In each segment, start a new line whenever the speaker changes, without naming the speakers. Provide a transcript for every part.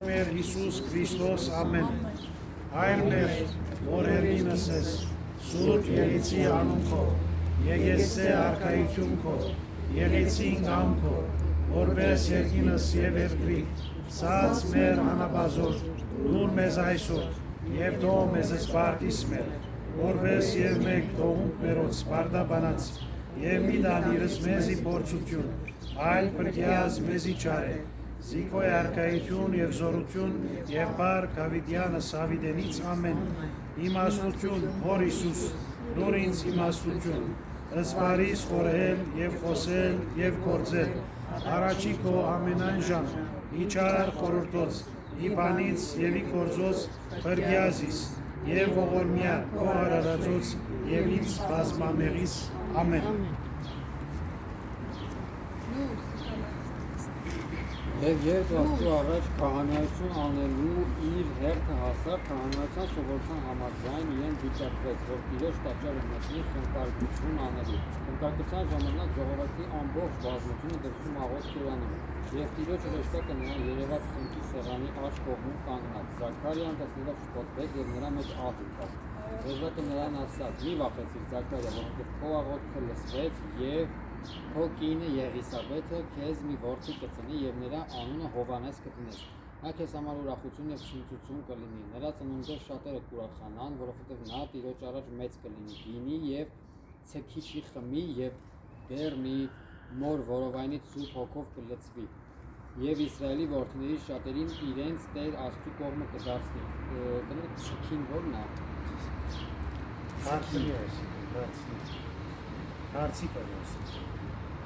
Մեր Հիսուս Քրիստոս ամեն Հայր մեր որ հերինս ես Սուրբ Եղեցի անուն քո Եղեցե արքայություն քո Եղեցին գամ քո որպես երկինս եւ երկրի ցած մեր անաբազոր դուր մեզ այսօր եւ դու մեզ սպարտիս մեր որպես եւ մեկ թողունք մերոց սպարտաբանած եւ մի դանիրս մեզի փորձություն այլ բրգյազ մեզի չարե Զիկոյ արքայություն եւ զորություն եւ բար Դավիդյանը Սավիդենից ամեն իմաստություն Հոր Հիսուս նոր ինձ իմաստություն ըսպարիս խորհել եւ խոսել եւ գործել առաջի քո ամենայն ժամ իջար խորհրդոց իբանից եւ ի գործոց բրգյազիս եւ ողորմյա քո արարածոց եւ ինձ բազմամեղից ամեն
Եվ երբ Աստծո առաջ քահանայություն անելու իր հերթը հասավ, քահանայության սովորության համաձայն իրեն վիճակվեց, որ Տիրոջ տաճարը մտնի խնկարկություն անելու։ Խնկարկության ժամանակ ժողովրդի ամբողջ բազմությունը դրսում աղոթք էր անում, եւ Տիրոջ հրեշտակը նրան երևաց խնկի սեղանի աջ կողմում կանգնած։ Զաքարիան տեսնելով շփոթվեց եւ նրա մեջ ահ եկավ։ Հրեշտակը նրան ասաց. «Մի վախեցիր, Զաքարիա, որովհետեւ քո աղոթքը լսվեց եւ Քո կինը Եղիսաբեթը քեզ մի որդի կծնի եւ նրա անունը Հովանես կդնես։ Նա քեզ համար ուրախություն եւ շնչություն կլինի։ Նրա ծնունդով շատերը կուրախանան, որովհետեւ նա Տիրոջ առաջ մեծ կլինի։ Գինի եւ ցեփիչի խմի եւ բեռնի մոր որովայնից Սուրբ Հոգով կլցվի։ Եվ Իսրայելի որդիների շատերին իրենց Տեր Աստծո կողմը կդարձնի։ Դրանք ցքին որն է։
Հարցի կրես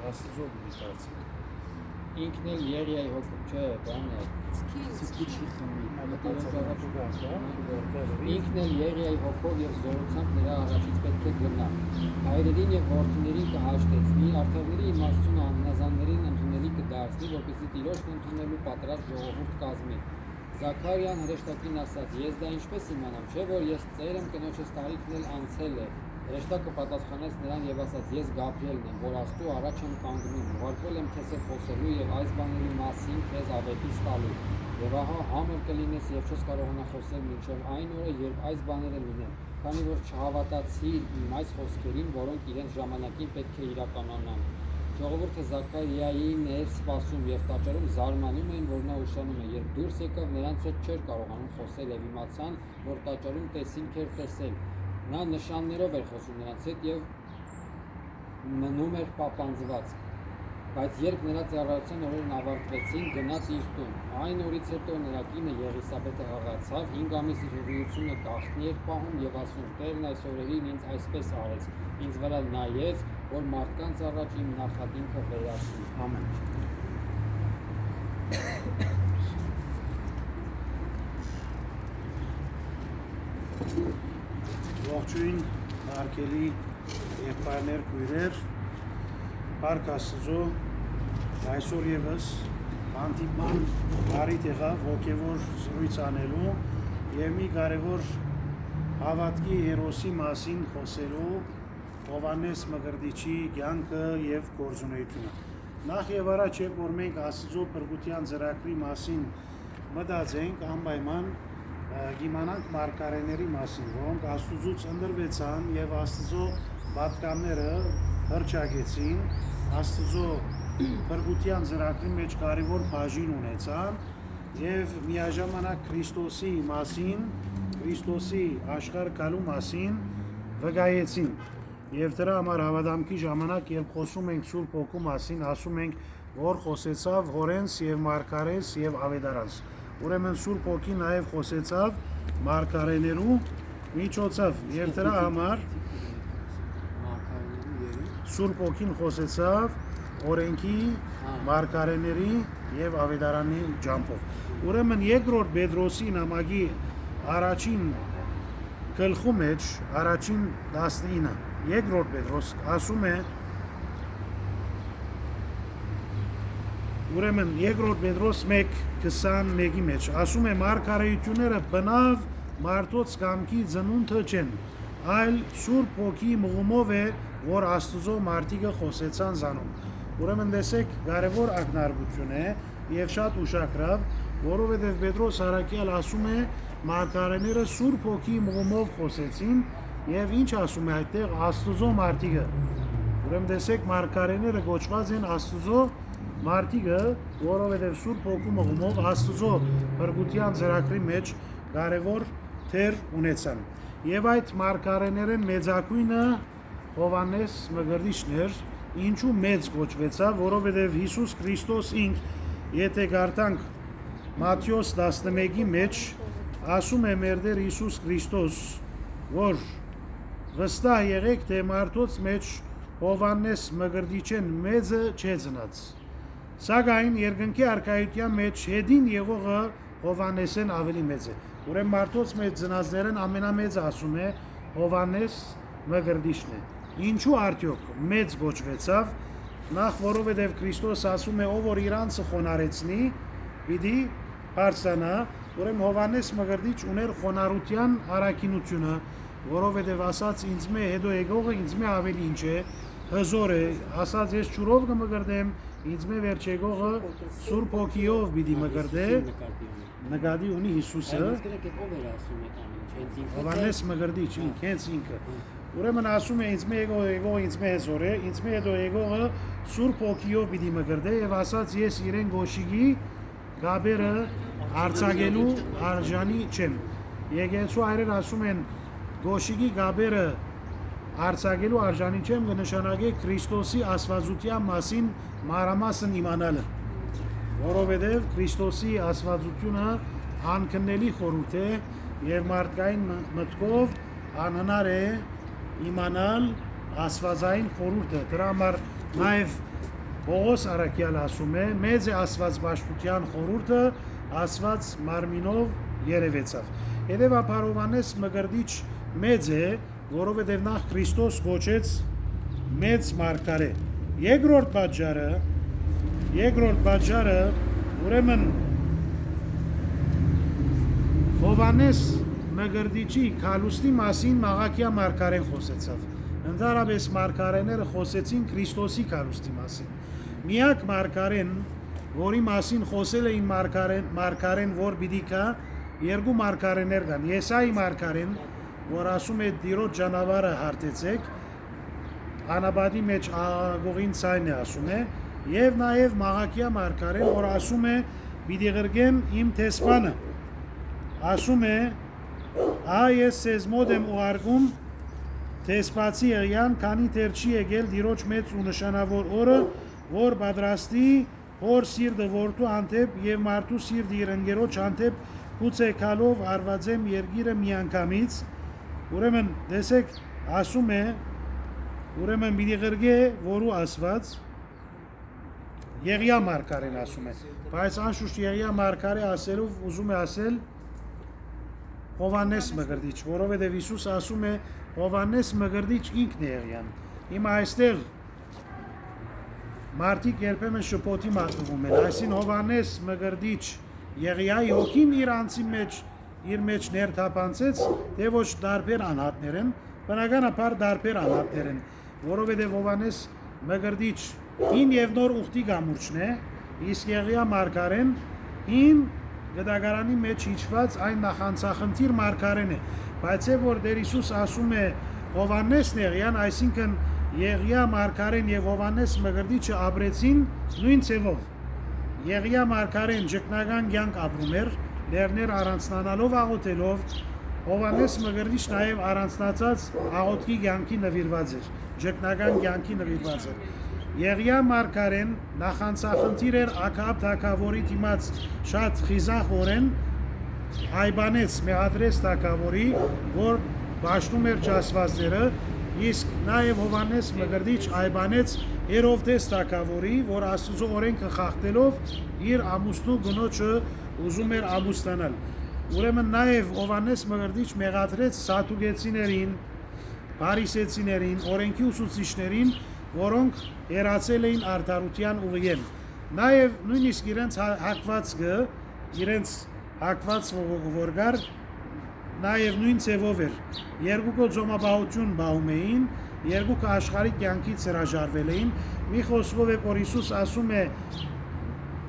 Աստծո դիտացի
Ինքն էլ Երիայի հոգով չէ, բան է ցքիչի խմի Ինքն էլ Երիայի հոգով եւ զորությամբ նրա առաջից պետք է գնա հայրերին եւ որդիներին կհաշտեցնի արդարների իմաստությունը անհնազանդներին ընդունելի կդարձնի որպեսզի Տիրոջն ընդունելու պատրաստ ժողովուրդ կազմի Զաքարիան հրեշտակին ասաց ես դա ինչպես իմանամ չէ որ ես ծեր եմ կնոջս տարիքն էլ անցել է Հրեշտակը պատասխանեց նրան եւ ասաց. Ես Գաբրիելն եմ, որ Աստծո առաջ եմ կանգնում, ուղարկվել եմ քեզ հետ խոսելու եւ այս բաների մասին քեզ ավետից տալու։ Եվ ահա համր կլինես եւ չես կարողանա խոսել մինչեւ այն օրը, երբ այս բաները լինեն, քանի որ չհավատացիր իմ այս խոսքերին, որոնք իրենց ժամանակին պետք է իրականանան։ Ժողովուրդը Զաքարիային էր սպասում եւ տաճարում զարմանում էին, որ նա ուշանում է, երբ դուրս եկավ, նրանց հետ չէր կարողանում խոսել եւ իմացան, որ տաճարում տեսինք էր տեսել։ Նա նշաններով էր խոսում նրանց հետ եւ մնում էր պապանձված բայց երբ նրա ծառայության օրերն ավարտվեցին գնաց իր տուն այն օրից հետո նրա կինը Եղիսաբեթը հաղացավ 5 ամիս իր հղիությունը գաղտնի էր պահում եւ ասում Տերն այս օրերին ինձ այսպես արեց ինձ վրա նայեց որ մարդկանց առաջ իմ նախատինքը վերացնի ամեն
Ողջույն հարգելի եղբայրներ, քույրեր, Փառք Աստծո, այսօր եւս հանդիպման բարիք եղավ ողջևոր զրույց անելու եւ մի կարեւոր հավատքի հերոսի մասին խոսելու Հովանես Մկրտիչի կյանքը եւ գործունեությունը։ Նախ եւ առաջ երբ որ մենք Աստծո փրկության ծրագրի մասին մտածենք, անպայման գիմանանք մարգարեների մասին, որոնք Աստծուց ընտրվեցան եւ Աստծո պատկանները հրճագեցին, Աստծո փրկության ծրագրի մեջ կարևոր բաժին ունեցան եւ միաժամանակ Քրիստոսի մասին, Քրիստոսի աշխարհ գալու մասին վկայեցին։ Եվ դրա համար հավատամքի ժամանակ երբ խոսում ենք Սուրբ Հոգու մասին, ասում ենք, որ խոսեցավ Հորենս եւ Մարգարես եւ Ավետարանս։ Ուրեմն Սուրբ Հոգին նաև խոսեցավ մարգարեներու միջոցով եւ դրա համար Սուրբ Հոգին խոսեցավ օրենքի մարգարեների եւ ավետարանի ջամփով։ Ուրեմն երկրորդ Պետրոսի նամակի առաջին գլխու մեջ առաջին 19 երկրորդ Պետրոս ասում է Ուրեմն երկրորդ Պետրոս 1:21-ի մեջ ասում է մարգարեությունները բնավ մարդոց կամքի ծնունդը չեն, այլ Սուրբ Հոգի մղումով է, որ Աստծո մարդիկը խոսեցան զանում։ Ուրեմն տեսեք, կարևոր ակնարկություն է եւ շատ ուշագրավ, որովհետև Պետրոս Արաքյալ ասում է մարգարեները Սուրբ Հոգի մղումով խոսեցին եւ ինչ ասում է այդտեղ Աստուծո մարդիկը։ Ուրեմն տեսեք մարգարեները գոչված են Աստուծո մարդիկը, որովհետև Սուրբ Հոգու մղումով Աստուծո բրգության ծրագրի մեջ կարևոր թեր ունեցան։ Եվ այդ մարգարեներեն մեծակույնը Հովհաննես Մկրտիչն էր, ինչու մեծ կոչվեցավ, որովհետև Հիսուս Քրիստոս ինք, եթե գարտանք Մատթեոս 11-ի մեջ ասում է մեր Տեր Հիսուս Քրիստոս, որ վստահ եղեք, թե մարդոց մեջ Հովհաննես Մկրտիչեն մեծը չէ ծնած։ Սակայն երկնքի արքայության մեջ հետին եղողը Հովհաննեսեն ավելի մեծ է։ Ուրեմն մարդոց մեջ ծնածներն ամենամեծը ասում է Հովհաննես Մկրտիչն է։ Ինչու արդյոք մեծ գոչվեցավ, նախ որովհետև Քրիստոս ասում է ով որ իրանցը խոնարեցնի, պիտի բարձրանա, ուրեմն Հովհաննես Մկրտիչ ուներ խոնարհության առաքինությունը, որովհետև ասաց ինձ մե հետո եկողը ինձ մե ավելի ինչ է, հզոր է, ասաց ես ջուրով կմկրտեմ, ինձ մե վերջ եկողը Սուրբ Հոգիով պիտի մկրտե, նկատի ունի Հիսուսը։ Հովհաննես Մկրտիչ ինքնից ինքը։ Ուրեմն ասում է ինձ մե եկողը ինձ մե հզոր է, ինձ մե հետո եկողը Սուրբ Հոգիով պիտի մկրտե եւ ասաց ես իրեն գոշիգի գաբերը արցակելու արժանի չեմ։ Եկեղեցու այրեր ասում են գոշիգի գաբերը արցակելու արժանի չեմ կնշանակե Քրիստոսի աստվածության մասին մանրամասն իմանալը, որովհետև Քրիստոսի աստվածությունը անքննելի խորհուրդ է եւ մարդկային մտքով անհնար է իմանալ աստվածային խորհուրդը։ Դրա համար նաև Պողոս Արաքյալ ասում է մեծ է աստվածպաշտության խորհուրդը աստված մարմինով երևեցավ։ Հետևաբար Հովհաննես Մկրտիչ մեծ է, որովհետև նախ Քրիստոս գոչեց մեծ մարգարե։ Երկրորդ պատճառը ուրեմն Հովհաննես Մկրտիչի քալուստի մասին Մաղաքիա մարգարեն խոսեցավ։ Ընդհանրապես մարգարեները խոսեցին Քրիստոսի քալուստի մասին։ Միակ մարգարեն, որի մասին խոսել էին մարգարեն, որ պիտի կա, երկու մարգարեներ կան։ Եսայի մարգարեն, որ ասում է Տիրոջ ճանապարհը հարթեցեք, անաբադի մեջ աղաղողին ցայն է ասում է, եւ նաեւ Մաղաքիա մարգարեն, որ ասում է պիտի գրգեմ իմ տեսփանը։ Ասում է ես ես մոտ եմ ուղարկում տեսփացի եղյան, քանի դեռ չի եկել Տիրոջ մեծ ու նշանավոր օրը, որ պատրաստի հոր սիրտը որդու հանդեպ եւ մարդու սիրտը իր ընկերոջ հանդեպ գուցե քալով արվածեմ երկիրը միանգամից։ Ուրեմն տեսեք, ասում է, ուրեմն պիտի գրգե որու ասված Եղիա մարգարեն ասում է, բայց անշուշտ Եղիա մարգարե ասելով ուզում է ասել Հովհաննես Մկրտիչ, որովհետև Հիսուս ասում է Հովհաննես Մկրտիչ ինքն է Եղիան։ Հիմա այստեղ մարդիկ երբեմն շփոթի մատնվում են, այսին Հովհաննես Մկրտիչ Եղիայի հոգին իր մեջ ներթափանցեց, թե ոչ դարբեր անհատներ են, բնականաբար դարբեր անհատներ են, որովհետև Հովհաննես Մկրտիչ հին եւ նոր ուխտի գամուրջն է, իսկ Եղիա մարգարեն հին գդագարանի մեջ հիջված այն նախանցախնդիր մարգարեն է, բայց է որ Տեր Հիսուս ասում է Հովհաննեսն Եղիան, այսինքն Եղիա մարգարեն եւ Հովհաննես Մկրտիչը ապրեցին նույն ցևով։ Եղիա մարգարեն ճգնական կյանք ապրում էր, լեռներ առանցնանալով աղոթելով, Հովհաննես Մկրտիչ նաեւ առանցնացած աղոթքի կյանքի նվիրված էր, ճգնական կյանքի նվիրված էր։ Եղիա մարգարեն նախանցախնդիր էր Աքաբ թագավորի դիմաց շատ խիզախորեն այբանեց Մեհադրես թագավորի, որ բաշխում էր ճասվածները, իսկ նաև Հովհաննես Մկրտիչ այբանեց Հերովդես թագավորի, որ Աստծո օրենքը խախտելով իր ամուսնու գնոջը ուզում էր ամուսնանալ։ Ուրեմն նաև Հովհաննես Մկրտիչ մեղադրեց սադուկեցիներին, փարիսեցիներին, օրենքի ուսուցիչներին, որոնք երացել էին արդարության ուղիեն։ Նաև նույնիսկ իրենց հակված որգար նաև նույն ցևով էր։ Երկուքո ծոմապահություն բահում էին, երկուքը աշխարհի կյանքից հրաժարվել էին։ Մի խոսքով է որ Հիսուս ասում է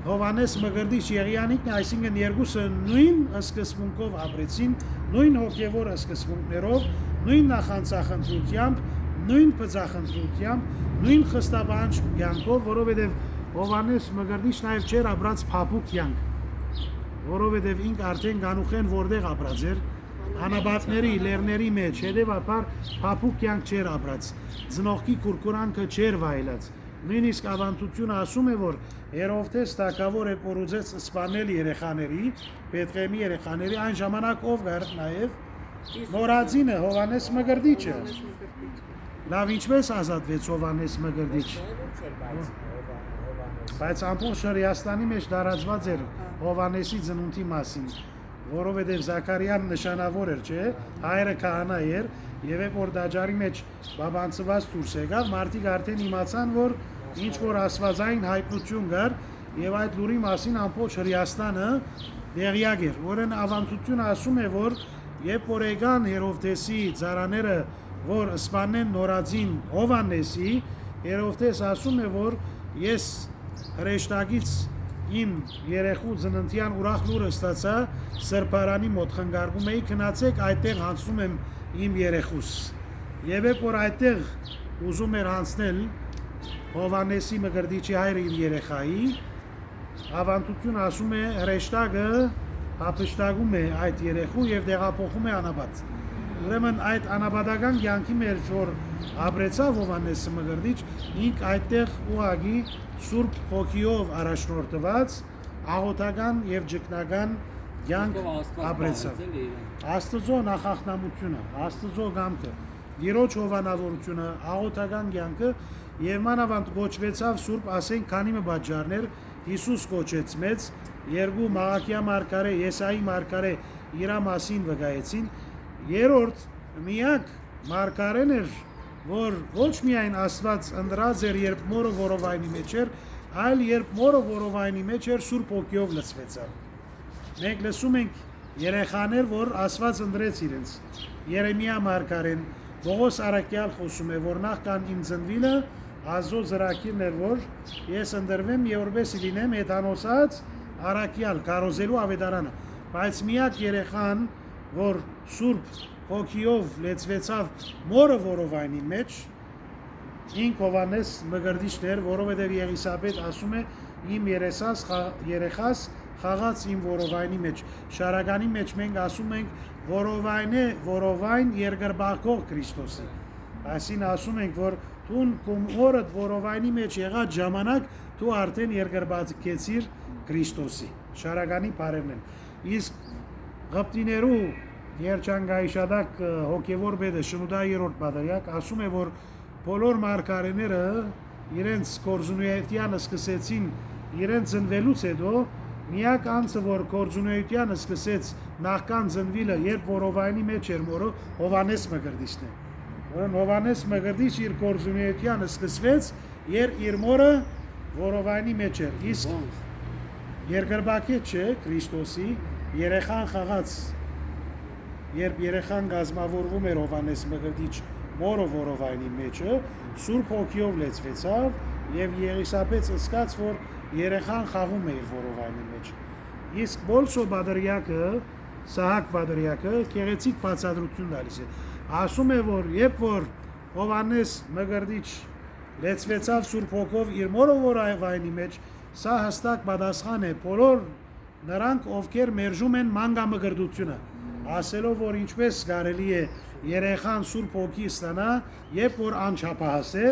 Հովանես Մգրդիչ Եղիանիկն, այսինքն երկուսը նույն սկզբունքով ապրեցին, նույն հոգևոր սկզբունքներով, նույն նախանցախնդրությամբ, նույն բծախնդրությամբ, նույն խստաբանջ կյանքով, որովհետև Հովանես Մգրդիչն այլ չէր ապրած փափուկ կյանք, որովհետև ինք արդեն գանուխեն որտեղ ապրած էր, անաբատների, լեռների մեջ, հետևաբար փափուկ կյանք չէր ապրած, ծնողքի կուրկուրանքը չէր վայելած։ Նույնիսկ ավանդությունը ասում է, որ Հերովդես թագավոր է կորուզեց սպանել երեխաների, Պետղեմի երեխաների, այն ժամանակ ով գար նաև նորածինը Հովանես Մգրդիչը։ Լավ, ինչպես ազատվեց Հովանես Մգրդիչ։ Բայց ամբողջ Հրեաստանի մեջ տարածված էր Հովանեսի ծնունդի մասին, որովհետև Զաքարիան նշանավոր էր, չէ՞, հայրը քահանա էր, եւ երբ որ դաջարի մեջ բաբանցված դուրս եկավ, մարդիկ արդեն իմացան, որ ինչ որ աստվածային հայտնություն կար, եւ այդ լուրի մասին ամբողջ Հրեաստանը դեղյակ էր։ Որն ավանդությունը ասում է, որ երբ որ եկան Հերովդեսի ծառաները, որ սպանեն նորածին Հովանեսի, Հերովդես ասում է, որ ես հրեշտակից իմ երեխու ծննդյան ուրախ լուրը ստացա, սրբարանի մոտ խնգարկում էի, գնացեք այդտեղ հանցնում եմ իմ երեխուս։ Եվ երբ որ այդտեղ ուզում էր հանցնել Հովանեսի Մգրդիչի հայրը իր երեխայի, ավանդությունը ասում է հրեշտակը հափշտակում է այդ երեխու եւ տեղափոխում է անաբատ։ Ուրեմն այդ անաբադական կյանքի մեջ որ ապրեցավ Հովանես Մգրդիչ, ինք այդտեղ ուղագի Սուրբ Հոգիով առաջնորդված աղոթական եւ ճգնական կյանք ապրեցավ։ Աստծո նախախնամությունը, Աստծո գամքը, Տիրոջ հովանավորությունը, աղոթական կյանքը եւ մանավանդ կոչվեցավ Սուրբ, ասենք, քանի մը բաժարներ Հիսուս կոչեց մեծ, երկու Մաղաքիա մարգարե, Եսայի մարգարե իր մասին վկայեցին, երրորդ միակ մարգարեն էր, որ ոչ միայն Աստված ընտրած էր, երբ մորը որովայնի մեջ էր, այլ երբ մորը որովայնի մեջ էր, Սուրբ Հոգիով լցվեցավ։ Մենք լսում ենք երեխաներ, որ Աստված ընտրեց իրենց։ Երեմիա մարգարեն, Պողոս Արաքյալ խոսում է, որ նախքան իմ ծնվելը Աստծո ծրագիրն էր, որ ես ընտրվեմ եւ որպես լինեմ հեթանոսած Արաքյալ, կարոզելու ավետարանը, բայց միակ երեխան, որ Սուրբ Հոգիով լեցվեցավ մորը որովայնի մեջ, ինք Հովանես Մգրդիչն էր, որովհետև Եղիսաբեթ ասում է իմ երեխաս խաղաց իմ որովայնի մեջ։ Շարականի մեջ մենք ասում ենք որովայն երկրբախող Քրիստոսի։ Այսին ասում ենք, որ դու կոմորդ որովայնի մեջ եղած ժամանակ դու արդեն երկրբացկեցիր Քրիստոսի։ Շարականի բարերն են։ Իսկ Ղպտիներու Երջանկայիշադակ հոգևոր պետը Շնուդա 3-րդ պատրիարք ասում է, որ բոլոր մարգարեները իրենց կորզունեությանը սկսեցին իրենց ծնվելուց հետո, միակ անձը, որ կորզունեությանը սկսեց նախքան ծնվելը, երբ որովայնի մեջ էր մորը, Հովանես Մգրդիչն է։ Որն Հովանես Մգրդիչ իր կորզունեությանը սկսվեց, երբ իր մորը որովայնի մեջ էր։ Իսկ երկրբակետ չէ Քրիստոսի, երեխան խաղաց, երբ երեխան գազմավորվում էր Հովանես Մգրդիչ մորը որովայնի մեջը, Սուրբ Հոգիով լեցվեցավ եւ Եղիսաբեթ ըսկաց, որ երեխան խաղում է իր որովայնի մեջ։ Իսկ Բոլսո Բադրիակը, Սահակ Բադրիակը գեղեցիկ բացատրություն տալիս է։ Ասում է, որ երբ որ Հովանես Մգրդիչ լեցվեցավ Սուրբ Հոգով իր մորը որովայնի մեջ, սա հստակ պատասխան է բոլոր նրանք, ովքեր մերժում են մանգամգրդությունը, ասելով, որ ինչպես կարելի է երեխան Սուրբ Հոգի ստանա, երբ որ անչափահաս է,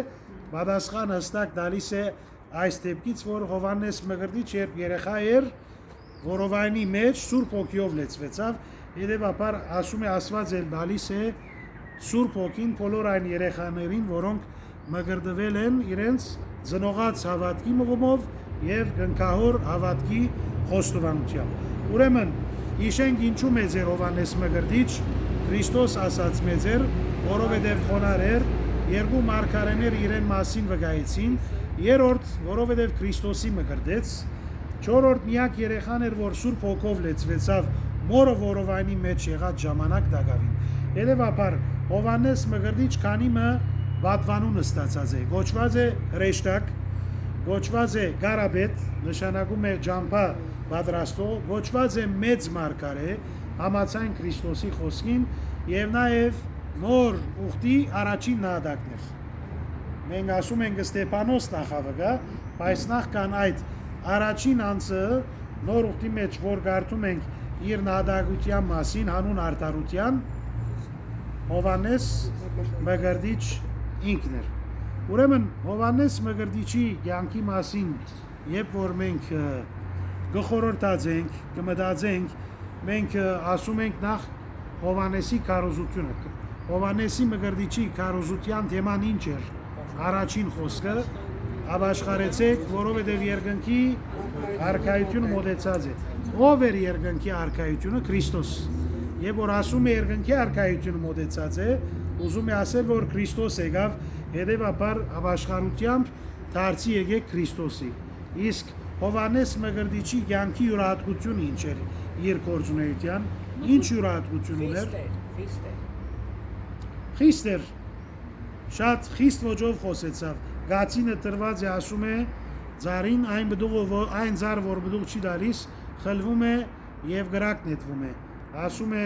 պատասխան հստակ տալիս է այս դեպքից, որ Հովանես Մգրդիչ երբ երեխա էր, որովայնի մեջ Սուրբ Հոգիով լեցվեցավ, հետևաբար ասում է Աստված էլ տալիս է Սուրբ Հոգին բոլոր այն երեխաներին, որոնք մգրդվել են իրենց ծնողած հավատքի մղումով եւ գնքահոր հավատքի խոստովանությամբ։ Ուրեմն հիշենք ինչու մեծ էր Հովանես Մգրդիչ, Քրիստոս ասաց մեծ էր, որովհետև խոնար էր, երկու մարգարեներ իրեն մասին վկայեցին, երրորդ, որովհետև Քրիստոսի մգրդեց, չորրորդ միակ երեխան էր, որ Սուրբ Հոգով լեցվեցավ մորը որովայնի մեջ եղած ժամանակ դակավին։ Հետևաբար Հովանես Մգրդիչ քանի մը պատվանունը ստացած է, կոչված է հրեշտակ, գոչված է գարաբետ, նշանակում է ջամփա պատրաստող, գոչված է մեծ մարգարե, համաձայն Քրիստոսի խոսքին եւ նաեւ նոր ուխտի առաջին նահատակներ։ Մենք ասում ենք Ստեփանոս նախավգա, բայց նախքան այդ առաջին անձը նոր ուխտի մեջ որ կարդում ենք իր նահատակության մասին հանուն արդարության Հովանես Մկրտիչ ինքն էր։ Ուրեմն Հովանես Մկրտիչի կյանքի մասին երբ որ մենք գխորհրդացենք, կմտածենք, մենք ասում ենք նախ Հովանեսի քարոզությունը։ Հովանեսի Մկրտիչի քարոզության թեման ինչ էր։ Առաջին խոսքը ապաշխարեցեք, որովհետև երկնքի արքայությունը մոտեցած է։ Ով էր երկնքի արքայությունը? Քրիստոս։ Եվ որ ասում է երկնքի արքայությունը մոտեցած է, ուզում է ասել, որ Քրիստոս եկավ, հետևաբար ապաշխարությամբ դարձի եկեք Քրիստոսի։ Իսկ Հովանես Մկրտիչի կյանքի յուրահատկությունը ինչ էր իր գործունեության, ինչ յուրահատկություն ուներ։ Խիստ էր, շատ խիստ ոճով խոսեցավ։ Գացինը տրված է, ասում է, ձարին այն ձար, որ բդուղ չի դալիս, խլվում է եւ գրակ նետվում է։ Ասում է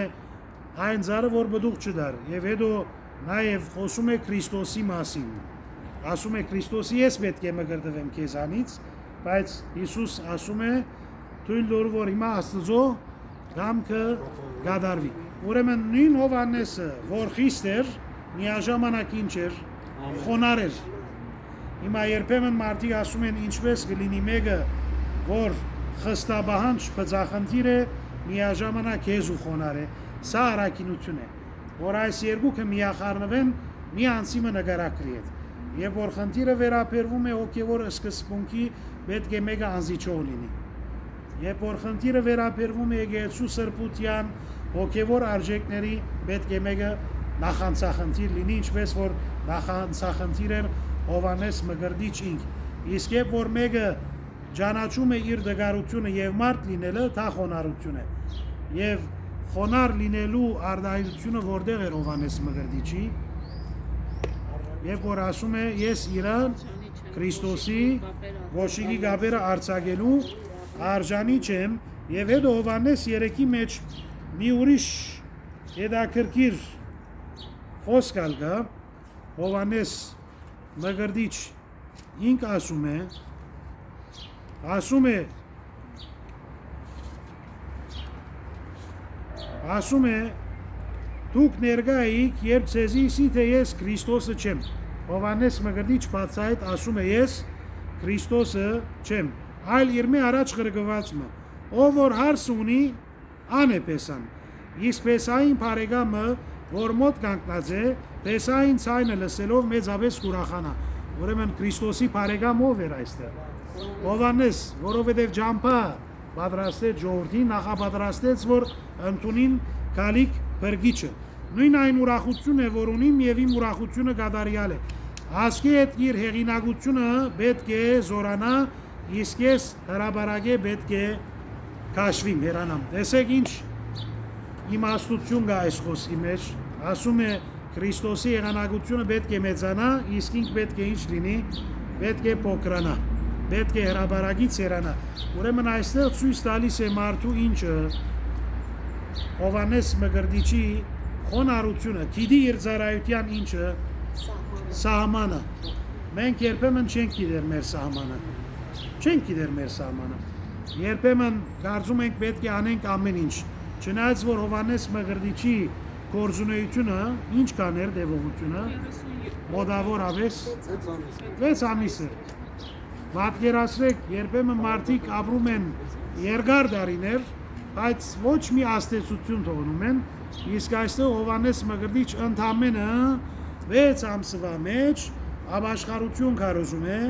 այն ձարը, որ բդուղ չդար, եւ հետո նաեւ խոսում է Քրիստոսի մասին։ Ասում է Քրիստոսի ես պետք է մկրտվեմ քեզանից, բայց Հիսուս ասում է թույլ տուր, որ հիմա Աստծո կամքը գադարվի։ Ուրեմն նույն Հովանեսը, որ խիստ էր, միաժամանակ ինչ էր, խոնար էր։ Հիմա երբեմն մարդիկ ասում են ինչպես կլինի մեկը, որ խստաբահանջ բծախնդիր է, միաժամանակ հեզ ու խոնար է։ Սա առաքինություն է, որ այս երկուքը միախառնվեն մի անձիմը նկարագրի հետ։ Եվ որ խնդիրը վերաբերվում է հոգևոր սկզբունքի, պետք է մեկը անզիջող լինի։ Երբ որ խնդիրը վերաբերվում է եկեղեցու սրբության, հոգևոր արժեքների, պետք է մեկը նախանցախնդիր լինի, ինչպես որ նախանցախնդիր էր Հովանես Մկրտիչ ինք։ Իսկ երբ որ մեկը ճանաչում է իր դգարությունը եւ մարդ լինելը, դա խոնարհություն է։ Եվ խոնար լինելու արտահայտությունը որտեղ էր Հովանես Մկրտիչի, երբ որ ասում է ես իրան Քրիստոսի ոշիգի գաբերը արձակելու արժանի չեմ, եւ հետո Հովանես 3-ի մեջ մի ուրիշ հետաքրքիր խոսք ալգա, Հովանես Մկրտիչ ինք ասում է դուք ներկա եք, երբ ցեզիսի թե ես Քրիստոսը չեմ։ Հովանես Մկրտիչ բացայտ ասում է ես Քրիստոսը չեմ, այլ իրմե առաջ գրգվածը, ով որ հարց ունի, ան է պեսան։ Իսկ պեսային բարեկամը, որ մոտ կանգնած է, պեսային ցայնը լսելով մեծապես կուրախանա։ Ուրեմն Քրիստոսի բարեկամ ով էր այստեղ։ Հովանես, որովհետև ջամփա պատրաստեց ժողովրդին, նախապատրաստեց, որ ընդունին գալիք բրգիչը։ Նույն այն ուրախություն է, որ ունիմ եւ իմ ուրախությունը կատարյալ է։ Ասկի հետ իր հեղինակությունը պետք է զորանա, իսկ ես հրաբարագե պետք է քաշվիմ, հերանամ։ Տեսեք ինչ իմաստություն կա այս խոսքի մեջ, ասում է Քրիստոսի եղանակությունը պետք է մեծանա, իսկ ինք պետք է ինչ լինի, պետք է փոքրանա, պետք է հրաբարագից հերանա։ Ուրեմն այստեղ ցույց տալիս է մարդու ինչը Հովանես Մկրտիչի խոնարհությունը, գիտի իր ծառայության ինչը սահմանը։ Մենք երբեմն չենք գիտեր մեր սահմանը։ Չենք գիտեր մեր սահմանը։ Երբեմն կարծում ենք պետք է անենք ամեն ինչ։ Չնայած որ Հովանես Մկրտիչի գործունեությունը ինչ կաներ դեպողությունը մոտավոր ավես 6 ամիս է։ Պատկերացրեք, երբեմն մարդիկ ապրում են երկար դարիներ, բայց ոչ մի աստեցություն թողնում են, իսկ այստեղ Հովանես Մկրտիչ ընդամենը 6 ամսվա մեջ ապաշխարություն քարոզում է,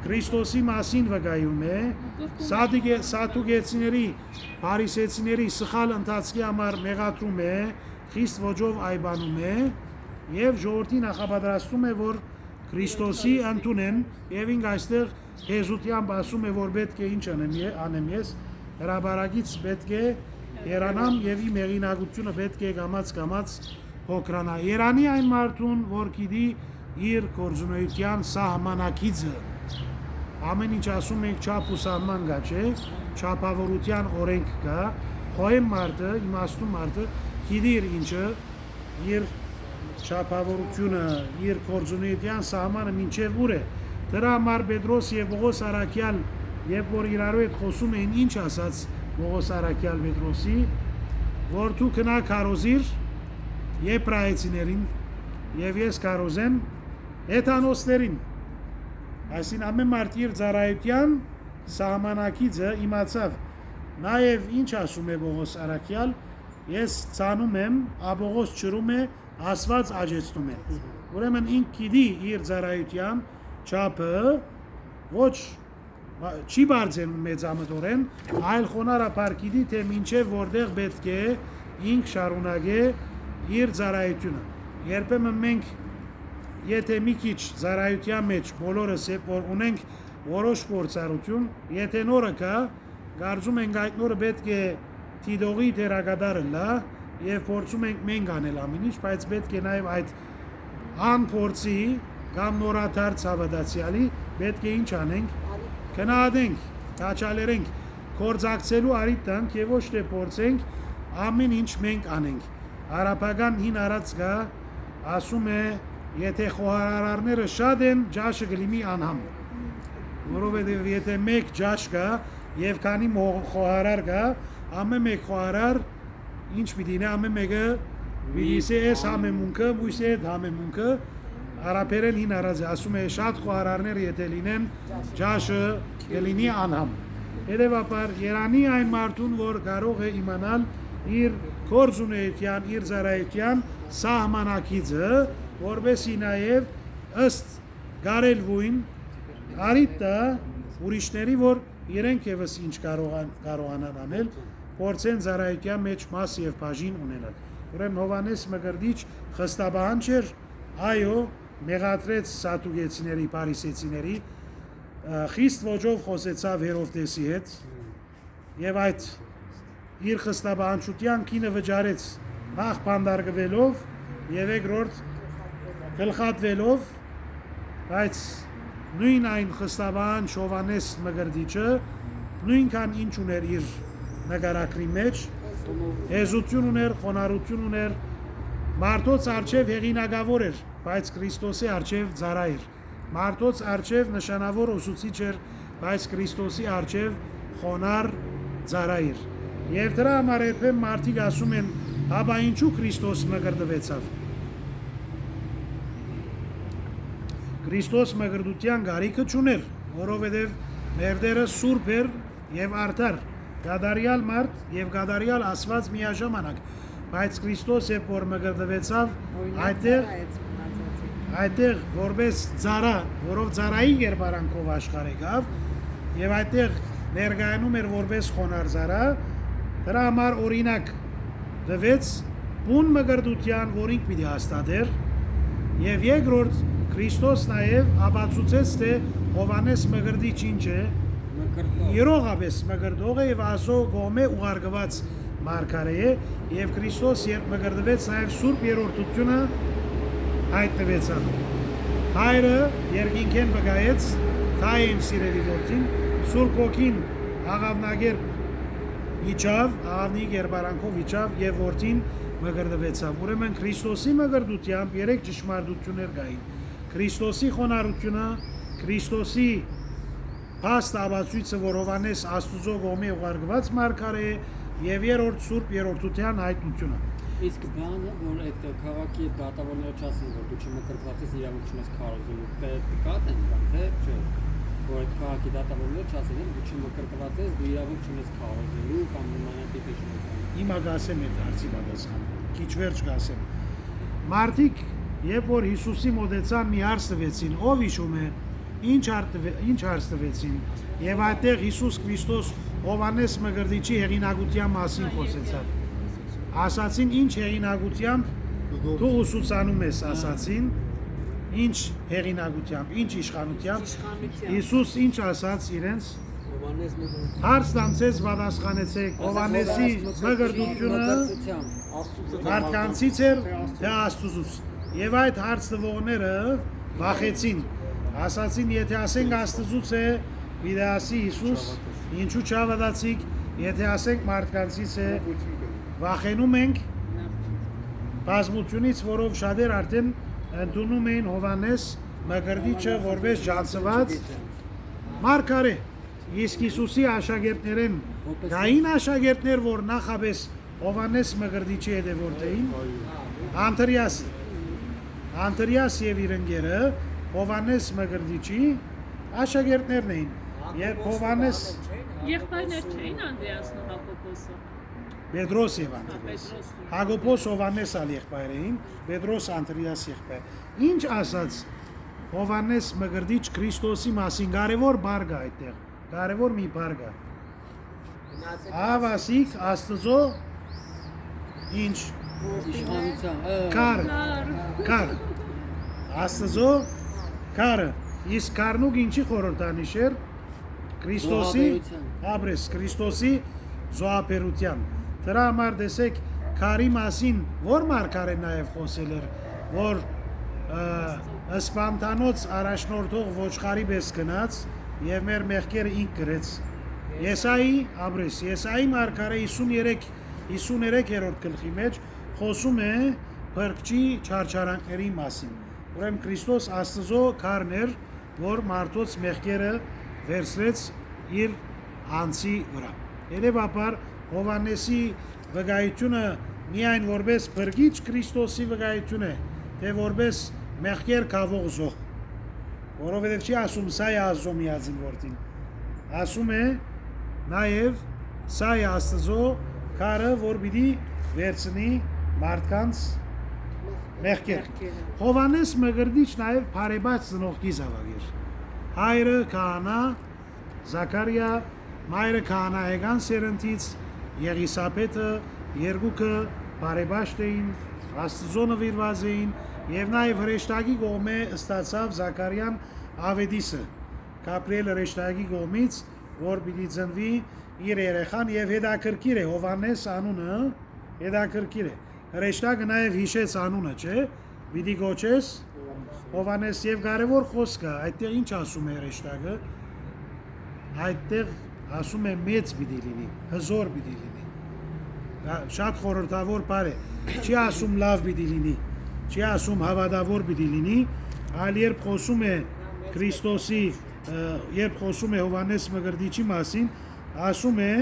Քրիստոսի մասին վկայում է, Սադուկեցիների, Փարիսեցիների սխալ ընթացքի համար մեղադրում է, խիստ ոճով այբանում է եւ ժողովրդի նախապատրաստում է, որ Քրիստոսի ընդունեն եւ ինք այստեղ հեզությամբ ասում է, որ պետք է ինչ անեմ ես, հրաբարագից պետք է երանամ եւ իմ հեղինակությունը պետք է կամաց փոքրանա։ Երանի այն մարդուն, որ գիտի իր գործունեության սահմանակիցը։ ամեն ինչ ասում ենք չափ ու սահման կա, չէ, չափավորության օրենք կա, խոհեմ մարդը, իմաստուն մարդը գիտի իր ինչը, իր չափավորությունը, իր գործունեության սահմանը մինչև ուր է։ Դրա համար Պետրոս եւ Պողոս Արաքյալ, երբ որ իրարու հետ խոսում էին, ինչ ասաց Պողոս Արաքյալ Պետրոսի, որ դու կնա քարոզիր եբրայեցիներին եւ ես քարոզեմ հեթանոսներին։ Այսին ամեն մարդ իր ծառայության սահմանակիցը իմացավ։ Նաեւ ինչ ասում է Պողոս Արաքյալ, ես ցանում եմ, Պողոս ճրում է, ասված աջեցնում է։ Ուրեմն ինք գիտի իր ծառայության չափը, ոչ չի բարձրանում մեծամտորեն, այլ խոնարհապար գիտի, թե մինչև որտեղ պետք է ինք շարունակե իր ծառայությունը։ Երբեմն մենք եթե մի քիչ ծառայության մեջ բոլորս որ ունենք որոշ փորձառություն, եթե նորը կա, կարծում ենք այդ նորը պետք է դիդողի դերակատարը լա եւ փորձում ենք մենք անել ամեն ինչ, բայց պետք է նաեւ այդ անփորձի կամ նորաթարց հավատացյալի պետք է ինչ անենք, գնահատենք, կաչալերենք, կորձակցելու արիտ տանք եւ ոչ թե փորձենք ամեն ինչ մենք անենք։ Արաբական հին արած կա, ասում է, եթե խոհարարները շատ են, ջաշը գլիմի անհամ։ Որովհետև եթե մեկ ջաշ կա եւ քանի խոհարար կա, ամեն մեկ խոհարար ինչ պիտի նե ամեն մեկը պիտի էս համեմունքը, բույսի այդ համեմունքը արաբերեն հին արած է, ասում է շատ խոհարարներ եթե լինեն, ջաշը գլինի անհամ։ Հետևաբար Երանի այն մարդուն, որ կարող է իմանալ իր գործունեության, իր ծառայության սահմանակիցը, որովհետեւ նաև ըստ գարելվույն արիտա ուրիշների, որ իրենք եւս ինչ կարողանան անել, փորձեն ծառայության մեջ մաս եւ բաժին ունենալ։ Ուրեմն Հովանես Մկրտիչ խստաբան չէր, այո, մեղադրեց սատուկեցիների, փարիսեցիների, խիստ ոճով խոսեցավ Հերովդեսի հետ եւ այդ իր խստաբանչության կինը վճարեց նախ բանդարգվելով եւ երկրորդ գլխատվելով, բայց նույն այն խստաբան Հովանես Մկրտիչը նույնքան ինչ ուներ իր նկարագրի մեջ, հեզություն ուներ, խոնարհություն ուներ, մարդոց արչեւ հեղինակավոր էր, բայց Քրիստոսի արչեւ ծառա էր, մարդոց արչեւ նշանավոր ուսուցիչ էր, բայց Քրիստոսի արչեւ խոնար ծառա էր։ Եվ դրա համար երբեմն մարդիկ ասում են, «Հաբա ինչու Քրիստոս մկրտվեցավ»։ Քրիստոս մկրտության գարիքը չուներ, որովհետև մեր Տերը սուրբ էր եւ արդար, գադարյալ մարդ եւ գադարյալ Աստված միաժամանակ, բայց Քրիստոս երբ որ մկրտվեցավ, այդտեղ որպես ծառա, որով ծառայի երբարանքով աշխարհ եկավ եւ այդտեղ ներկայանում էր որպես խոնար ծառա, դրա համար օրինակ դվեց բուն մկրտության, որ ինք պիտի հաստատեր, եւ երկրորդ Քրիստոս նաեւ ապացուցեց, թե Հովանես Մկրտիչ ինչ է, իրողապես մկրտող է եւ Աստծո կողմէ ուղարկված մարգարե է, եւ Քրիստոս երբ մկրտվեց, նաեւ Սուրբ Երրորդությունը հայտնվեցավ։ Հայրը երկինքեն վկայեց, «Թայ եմ սիրելի որդին», Սուրբ Հոգին աղավնագերբ իջավ, աղավնի երբարանքով իջավ եւ որդին մկրտվեցավ։ Ուրեմն Քրիստոսի մկրտությամբ երեք ճշմարտություններ կային։ Քրիստոսի խոնարհությունը, Քրիստոսի փաստ ապացույցը, որ Հովանես Աստուծո կողմէ ուղարկված մարգարե է, եւ երրորդ Սուրբ Երրորդության հայտնությունը։
Իսկ բանը, որ այդ քաղաքի դատավորները չասեն, որ դու չմկրտված ես, իրավունք չունես քարոզելու, պետք է բան, թե չէ, որ այդ քաղաքի դատավորները չասեն, դու չմկրտված ես, դու իրավունք չունես քարոզելու կամ նմանատիպի շնորհիվ։
Հիմա գասեմ այդ հարցի պատասխանը։ Քիչ վերջ գասեմ։ Մարդիկ, երբ որ Հիսուսի մոտեցան, մի հարց տվեցին, ով հիշում է, ինչ հարց տվեցին, եւ այդտեղ Հիսուս Քրիստոս Հովանես Մկրտիչի հեղինակության մասին խոսեցավ։ Ասացին ինչ հեղինակությամբ դու ուսուցանում ես, ասացին ինչ հեղինակությամբ, ինչ իշխանությամբ։ Հիսուս ինչ ասաց իրենց, հարց տանցեց, պատասխանեցեք, Հովանեսի մկրտությունը մարդկանցից էր, թե Աստուծուց։ Եվ այդ հարց տվողները վախեցին, Ասացին, եթե ասենք Աստծուց է, պիտի ասի Հիսուս, ինչու չհավատացիք, եթե ասենք մարդկանցից է, վախենում ենք բազմությունից, որով շատեր արդեն ընդունում էին Հովհաննես Մկրտիչը որպես ջանցված մարգարե։ Իսկ Հիսուսի աշակերտներեն կային աշակերտներ, որ նախապես Հովհաննես Մկրտիչի հետևորդ էին, Անտրիաս եւ իր ընկերը Հովհաննես Մկրտիչի աշակերտներն էին։ Երբ Հովհաննես
Եղբայրներ չէին Անդրեասն ու Հակոբոսը։
Պետրոս եւ Անտրիաս։ Հակոբոս Հովհաննես ալ եղբայր էին, Պետրոս Անտրիաս եղբայր։ Ինչ ասաց Հովհաննես Մկրտիչ Քրիստոսի մասին կարևոր բարգա այդտեղ, կարևոր մի բարգա։ Ավասիկ Աստծո ինչ կար Աստծո կարը իսկ կարնուկ ինչի խորհրդանիշ էր Քրիստոսի ապրես Քրիստոսի զոհաբերության դրա համար տեսեք քարի մասին որ մարգարեն նաև խոսել էր որ սպանտանոց առաջնորդող ոչխարի պես գնաց եւ մեր մեղքերը ինք գրեց Եսայի ապրես Եսայի մարգարե 53-րդ գլխի մեջ խոսում է փրկչի չարչարանքների մասին ուրեմն Քրիստոս Աստծո քարն էր որ մարդոց մեղքերը վերցրեց իր անձի վրա երևաբար Հովհաննեսի վկայությունը միայն որպես փրկիչ Քրիստոսի վկայություն է թե որպես մեղքեր կավող զոհ որովհետև չի ասում սա է Աստծո միածին որդին ասում է նաև սա է Աստծո քարը որ պիտի վերցնի մարդկանց մեղքեր Հովհաննես Մկրտիչ նաև բարեբաց ծնողքի զավակ էր հայրը քահանա Զաքարիա մայրը քահանայական սերնդից Եղիսաբեթը երկուքը բարեբաշտ էին Աստծո նվիրված էին եւ նաև հրեշտակի կողմէ ստացավ Զաքարիան Ավետիսը Գաբրիել հրեշտակի կողմից որ պիտի ծնվի իր երեխան եւ հետաքրքիր է Հովհաննես անունը հետաքրքիր է հրեշտակը նաև հիշեց անունը չէ պիտի գոչես Հովհաննես եւ կարևոր խոսքը այդտեղ ինչ ասում է հրեշտակը այդտեղ ասում է մեծ պիտի լինի հզոր պիտի լինի շատ խորհրդավոր բառ է չի ասում լավ պիտի լինի չի ասում հավատավոր պիտի լինի այլ երբ խոսում է Քրիստոսի երբ խոսում է Հովհաննես Մկրտիչի մասին ասում է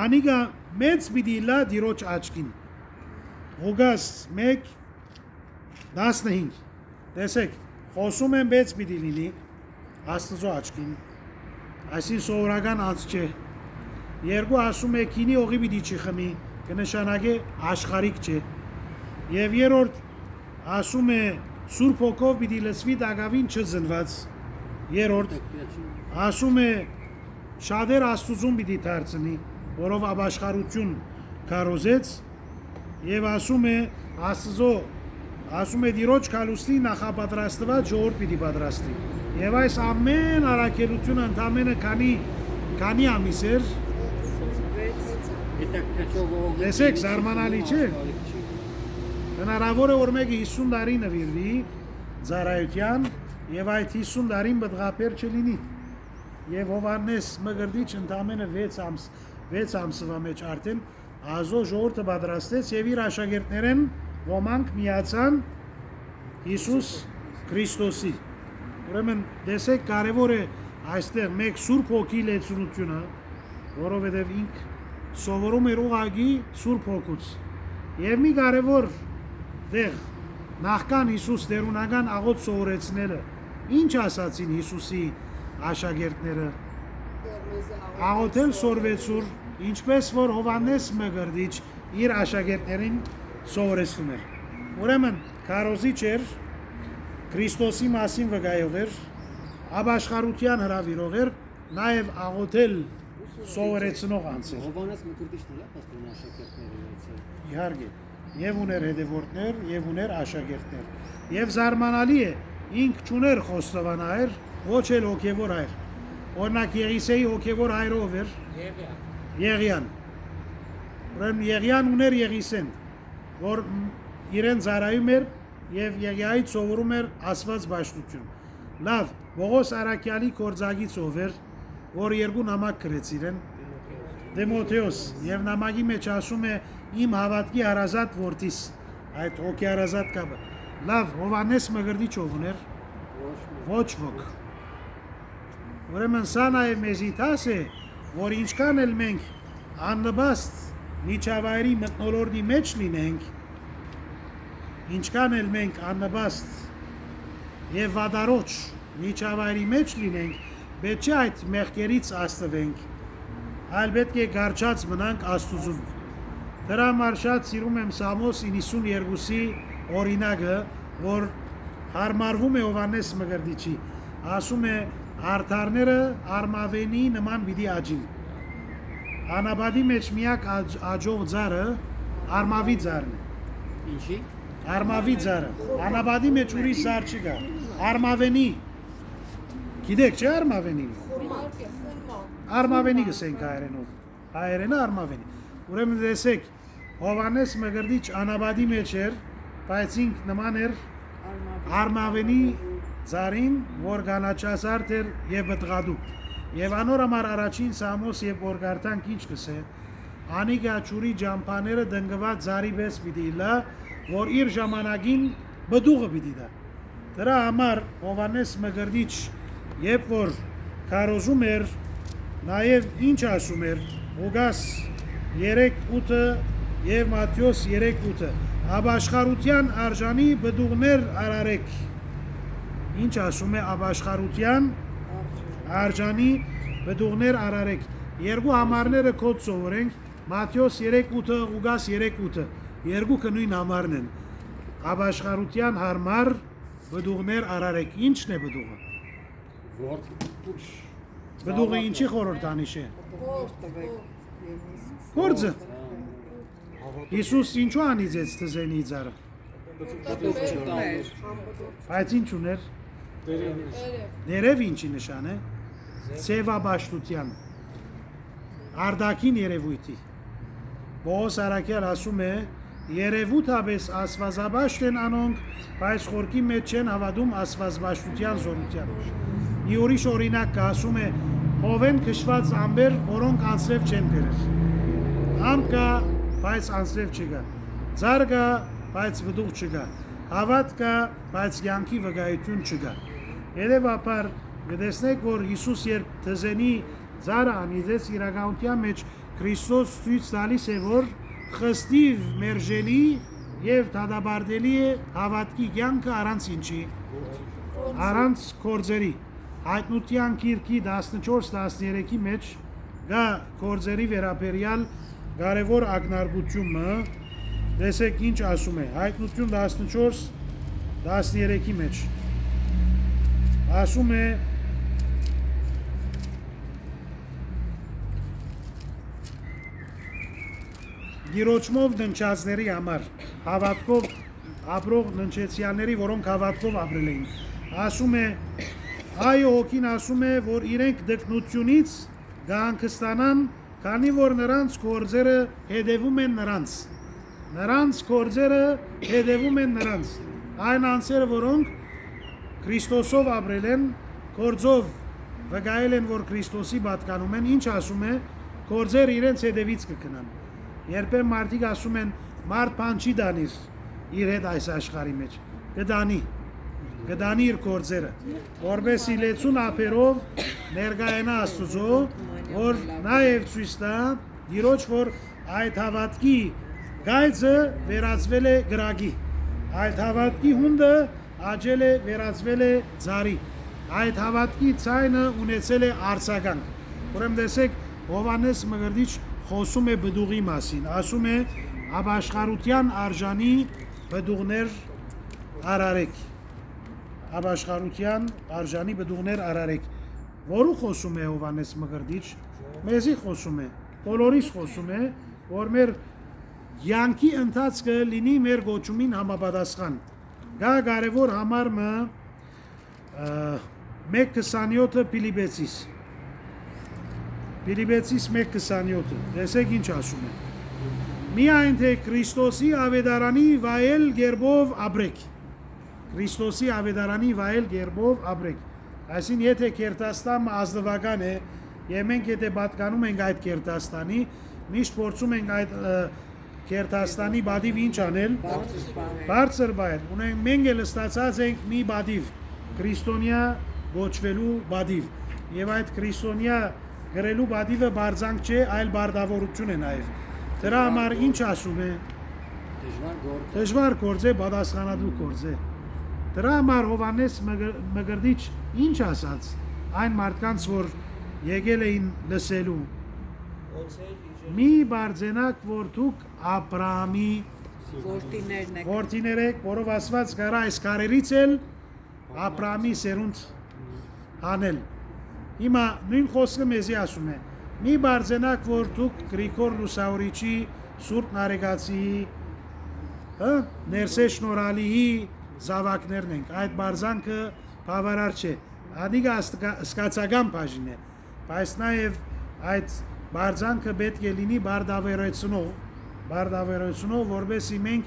անիգա մեծ պիտի լա դիրոջ աչքին Ղուկաս 1:15 տեսեք խոսում են մեծ պիտի լինի Աստծո աչքին այսին սովորական անց չէ երկու ասում է քինի օղի պիտի չխմի կնշանակե աշխարհիկ չէ եւ երրորդ ասում է Սուրբ Հոգով պիտի լցվի դակավին չզնված երրորդ ասում է շատեր Աստծուն պիտի դարձնի որով ապաշխարություն կարոզեց եւ ասում է Աստծո ասում է դիրոջ կալուստի նախապատրաստված ժողովուրդ պիտի պատրաստի եւ այս ամեն առաքելությունը ընդամենը քանի ամիս էր տեսեք զարմանալի չէ հնարավոր է որ մեկը 50 տարի նվիրվի ծառայության եւ այդ 50 տարին բդղապեր չլինի եւ Հովհաննես Մկրտիչ ընդամենը 6 ամսվա մեջ արդեն Ազո ժողովուրդը պատրաստեց եւ իր աշակերտներեն ոմանք միացան Հիսուս Քրիստոսի ուրեմն տեսեք կարևոր է այստեղ մեկ Սուրբ Հոգի լեցունությունը որովհետեւ ինք սովորում էր ուղագի Սուրբ Հոգուց եւ մի կարևոր դեղ նախքան Հիսուս դերունական աղոթ սովորեցնելը ինչ ասացին Հիսուսի աշակերտները աղոթել սորվեցուր ինչպես որ Հովհաննես Մկրտիչ իր աշակերտներին սովորեցնում էր ուրեմն քարոզիչ էր Քրիստոսի մասին վկայող էր ապաշխարության հրավիրող էր նաև աղոթել սովորեցնող անձ էր
Հովհաննես Մկրտիչն էլ աստուն աշակերտներ
իհարկե եւ ուներ հետևորդներ եւ ուներ աշակերտներ եւ զարմանալի է ինք չուներ խոստովանահայր ոչ էլ հոգեվոր հայր օրինակ Եղիսեի հոգեվոր հայրը ով էր Եղիան ուրեմն Եղիան ուներ Եղիսեն որ իրեն ծառայում էր եւ Եղիայից սովորում էր ասված բաշխություն Լավ, Պողոս Արաքյալի կորձագից ով էր, որ երկու նամակ գրեց իրեն, Դեմոթեոս, եւ նամակի մեջ ասում է իմ հավատքի հարազատ որդիս, այդ հոգի հարազատ կապը։ Լավ, Հովանես Մկրտիչ ով ուներ, ոչ ոք։ Ուրեմն սա նաեւ մեզի տաս է, որ ինչքան էլ մենք աննպաստ միջավայրի մթնոլորտի մեջ լինենք, ինչքան էլ մենք աննպաստ եւ վադարոճ միջավայրի մեջ լինենք, պետք չէ այդ մեղքերից աստվենք, այլ պետք է գարչած մնանք Աստուծուն։ Դրա համար շատ սիրում եմ Սամոս 92-ի օրինակը, որ հարմարվում է Հովանես Մկրտիչի, ասում է արդարները արմավենի նման պիտի աճին։ Անաբադի մեջ միակ աճող ձարը արմավի ձարն է։
Ինչի։
Արմավի ձարը։ Անաբադի մեջ ուրիշ ձար չկա։ Արմավենի։ Գիտեք չէ արմավենի։ Արմավենի գսենք հայերենով։ Հայերենը արմավենի։ Ուրեմն տեսեք, Հովանես Մկրտիչ Անաբադի մեջ էր, բայց ինք նման էր արմավենի ձարին, որ գանաչասարդ էր եւ բտղադու։ Եվ անոր համար առաջին Սամոս եւ օրգարտանք ինչ կսե, անիկա ճուրի ջամփաները դնգված ձարի պես պիտի լա, որ իր ժամանակին բդուղը պիտի դա։ Դրա համար Հովանես Մկրտիչ երբ որ քարոզում էր, նաեւ ինչ ասում էր, Ղուկաս 3:8 եւ Մատթեոս 3:8 Աբաշխարության արժանի բդուղներ արարեք։ Ինչ ասում է աբաշխարության արժանի բդուղներ արարեք։ Երկու համարները կոդ սովորենք, Մատթեոս 3:8, Ղուկաս 3:8, երկուքը նույն համարն են։ Աբաշխարության հարմար բդուղներ արարեք։ Ինչն է բդուղը։ Բդուղը ինչի խորհրդանիշ է։ Գործը։ Հիսուս ինչու անիծեց թզենի ձարը։ Բայց ինչ ուներ։ Ներև ինչի նշան է։ Ցևաբաշտության արդակին երևույթի։ Պողոս Արաքյալ ասում է, երևութաբես ասվածաբաշտ են անոնք, բայց խորքի մեջ չեն հավատում ասվածբաշտության զորության։ Մի ուրիշ օրինակ կա, ասում է, հովեն քշված ամբեր, որոնք անձրև չեն բերել։ Ամպ կա, բայց անձրև չկա։ Ձար կա, բայց բդուղ չկա։ Հավատ կա, բայց կյանքի վկայություն չկա։ Հետևաբար գտեսնեք, որ Հիսուս երբ թզենի ձարը անիծեց, իրականության մեջ Քրիստոս ցույց տալիս է, որ խստիվ մերժելի եւ դադարելի է հավատքի կյանքը առանց ինչի։ Առանց կորձերի։ Հայտնության գիրքի 14-13-ի մեջ գա կորձերի վերաբերյալ կարևոր ակնարկությունը, տեսեք ինչ ասում է, Հայտնություն 14-13-ի մեջ ասում է գիրոճմով դնչածների համար, հավատքով ապրող դնչեցյանների, որոնք հավատքով ապրել էին, ասում է, այո հոգին ասում է, որ իրենք դկնությունից գահանքստանան, քանի որ նրանց գործերը հետևում են նրանց։ Նրանց գործերը հետևում են նրանց։ Այն անձերը, որոնք Քրիստոսով ապրել են, գործով վկայել են, որ Քրիստոսի պատկանում են, ինչ ասում է, գործերը իրենց հետևից կգնան։ Երբեմն մարդիկ ասում են, մարդ բան չի դանիր իր հետ այս աշխարհի մեջ։ Կդանի իր գործերը, որպեսզի լեցուն ափերով ներկայանա Աստծո, որ նաև ցույց տա Տիրոջ, որ այդ հավատքի գայծը վերածվել է գրագի, այդ հավատքի հունդը աճել է, վերածվել է ձարի, այդ հավատքի ցայնը ունեցել է արձագանք։ Ուրեմն տեսեք, Հովանես Մկրտիչ խոսում է բդուղի մասին, ասում է աբաշխարության արժանի բդուղներ արարեք։ Աբաշխարության արժանի բդուղներ արարեք։ Որու խոսում է Հովանես Մկրտիչ, մեզի խոսում է, բոլորիս խոսում է, որ մեր յանքի ընթացքը լինի մեր գոչումին համապատասխան։ Գա կարևոր համարը 1:27 Փիլիպեցիս։ Փիլիպեցիս 1:27, տեսեք ինչ ասում է։ Միայն թե Քրիստոսի ավետարանի վայել գերբով ապրեք։ Քրիստոսի ավետարանի վայել գերբով ապրեք։ Այսինքն եթե Կերտաստանը ազնվական է եւ մենք եթե պատկանում ենք այդ Կերտաստանի, միշտ փորձում ենք այդ Կերտաստանի բադիվ ինչ անել, բարձր բայել։ Ունենք մենք էլ ստացած ենք մի բադիվ, քրիստոնյա գոչվելու բադիվ։ Եվ այդ քրիստոնյա գրելու բադիվը բարձանք չէ, այլ բարդավորություն է նաեւ։ Դրա համար ինչ ասում է։ Դժվար գործ է, պատասխանատու գործ է։ Դրա համար Հովհաննես Մկրտիչ ինչ ասաց այն մարդկանց, որ եկել էին լսելու։ Մի բարձենակ, որ դուք Աբրահամի որդիներ եք, որով ասված կարա այս քարերից էլ Աբրահամի սերունդ անել։ Հիմա նույն խոսքը մեզի ասում է. մի բարձենակ, որ դուք Գրիգոր Լուսավորիչի, Սուրբ Նարեկացիի, Ներսե Շնորհալիի զավակներն ենք։ Այդ բարձանքը բավարար չէ։ Ադիգա սկացական բաժին է, բայց նաև այդ բարձանքը պետք է լինի բարդավերությունով, որովհետեւ մենք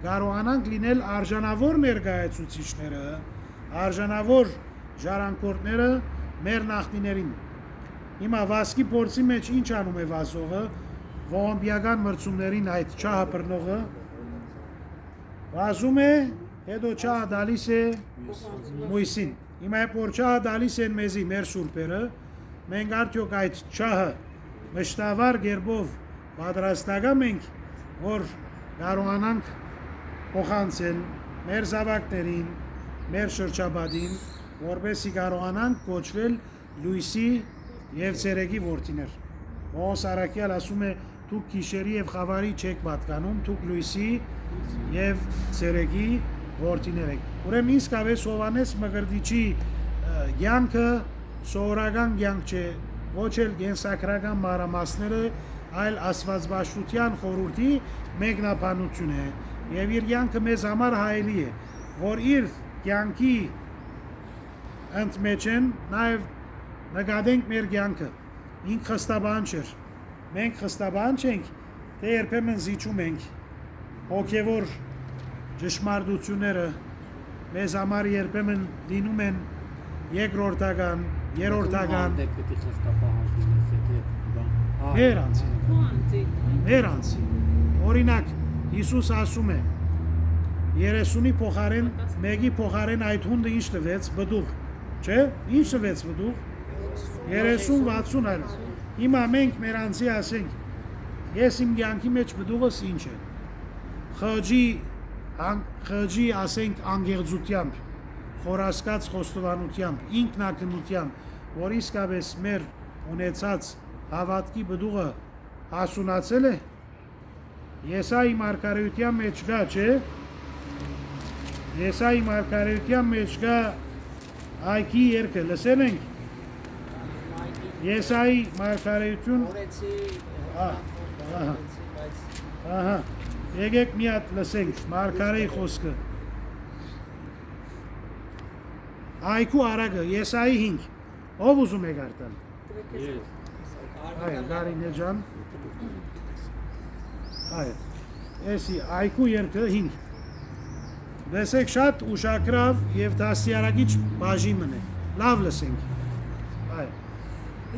կարողանանք լինել արժանավոր ներկայացուցիչները, արժանավոր ժառանգորդները մեր նախնիներին։ Հիմա վասկի փորձի մեջ ինչ անում է վազողը, ողոմբիական մրցումներին այդ չահը բռնողը վազում է, հետո չահը դալիս է Մույսին։ Հիմա որ չահը դալիս են մեզի մեր սուրբերը, մենք արդյոք այդ չահը մշտավար գերբով պատրաստական ենք, որ կարողանանք փոխանցել մեր զավակներին, մեր շրջապատին, որպեսզի կարողանանք կոչվել լույսի եւ ցերեկի որդիներ։ Պողոս Արաքյալ ասում է՝ դուք գիշերի եւ խավարի չեք պատկանում, դուք լույսի եւ ցերեկի որդիներ եք։ Ուրեմն իսկապես Հովհաննես Մկրտիչի կյանքը սովորական կյանք չէ, ոչ էլ կենսակրական մանրամասները, այլ աստվածաշության խորհրդի մեկնաբանություն է։ Եվ իր կյանքը մեզ համար հայելի է, որ իր կյանքի ընդմեջն նաև նկատենք մեր կյանքը։ Ինք խստաբան չէր։ Մենք խստաբան չենք, թե երբեմն զիջում ենք հոգևոր ճշմարտությունները մեզ համար երբեմն լինում են երկրորդական, երրորդական։ Մեր անձի։ Օրինակ Հիսուս ասում է 30-ի փոխարեն, մեկի փոխարեն այդ հունդը ինչ տվեց, բդուղ, չէ՞։ Ինչ տվեց բդուղ։ 30-60 այլ։ Հիմա մենք մեր անձի ասենք, ես իմ կյանքի մեջ բդուղս ինչ է։ Խղճի ասենք անգեղծությամբ, խորասկաց խոստովանությամբ, ինքնակնությամբ, որ իսկապես մեր ունեցած հավատքի բդուղը հասունացել է, Եսայի մարգարեության մեջ կա, չէ՞։ Եսայի մարգարեության մեջ կա այքի երգը, լսել ենք։ Եսայի մարգարեություն ահա եկեք մի հատ լսենք մարգարեի խոսքը։ Այքու արագը Եսայի 5։ Ով ուզում է գարտալ։ Այո, Գարինե ջան։ Այո։ Էսի այքու երգը 5։ Լսեք շատ ուշագրավ եւ դաստիարակիչ բաժիմն է։ Լավ լսենք։ Այո։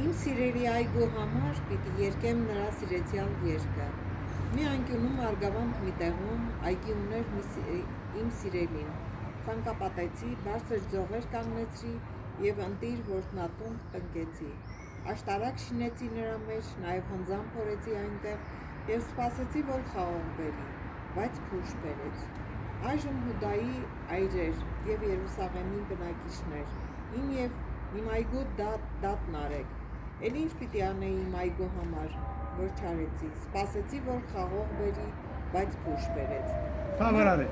Իմ սիրելի այգու համար պիտի երկեմ նրա սիրեցյալ երգը։ Մի անկյունում արգավանդ մի տեղում այգի ուներ իմ սիրելին։ Ցանկապատեցի, բարձր ձողեր կանգնեցրի եւ ընտիր որտնատուն տնկեցի։ Աշտարակ շինեցի նրա մեջ, նաեւ հնձան փորեցի այնտեղ եւ սպասեցի, որ խաղող բերի, բայց փուշ բերեց։ Այժմ Հուդայի այրեր եւ Երուսաղեմի բնակիչներ, իմ այգու դատն արեք։ Էլ ինչ պիտի անեի իմ այգու համար, որ չարեցի, սպասեցի, որ խաղող բերի, բայց փուշ բերեց։
Բավարար է։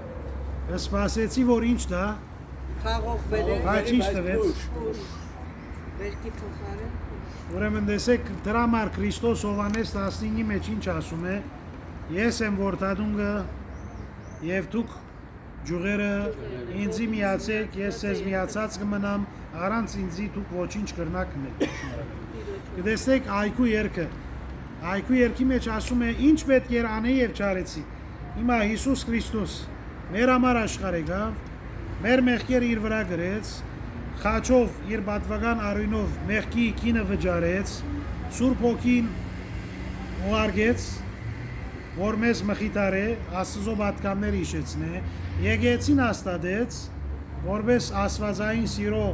Սպասեցի, որ ինչ դա։
Խաղող բերեց,
բայց ինչ տվեց։
Վերքի փոխարեն։
Ուրեմն տեսեք, դրա համար Քրիստոս Հովհաննես 15-ի մեջ ինչ ասում է. Ես եմ որդադունգը եւ դուք ջուղերը ինձի միացեք, ես ձեզ միացած կմնամ, առանց ինձի դուք ոչինչ կրնակ մեք։ Կտեսնեք այքու երգը։ Այքու երգի մեջ ասում է ինչ պետք էր անել եւ չարեցի։ Հիմա Հիսուս Քրիստոս մեր համար աշխարհ եկավ, մեր մեղքերը իր վրա գրեց, խաչով իր պատվական արույնով մեղքի կինը վճարեց, Սուրբ Հոգին ուղարկեց, որ մեզ մխիթարե, Աստծո պատկանները հիշեցնե, եկեղեցին հաստատեց, որպես աստվածային սիրո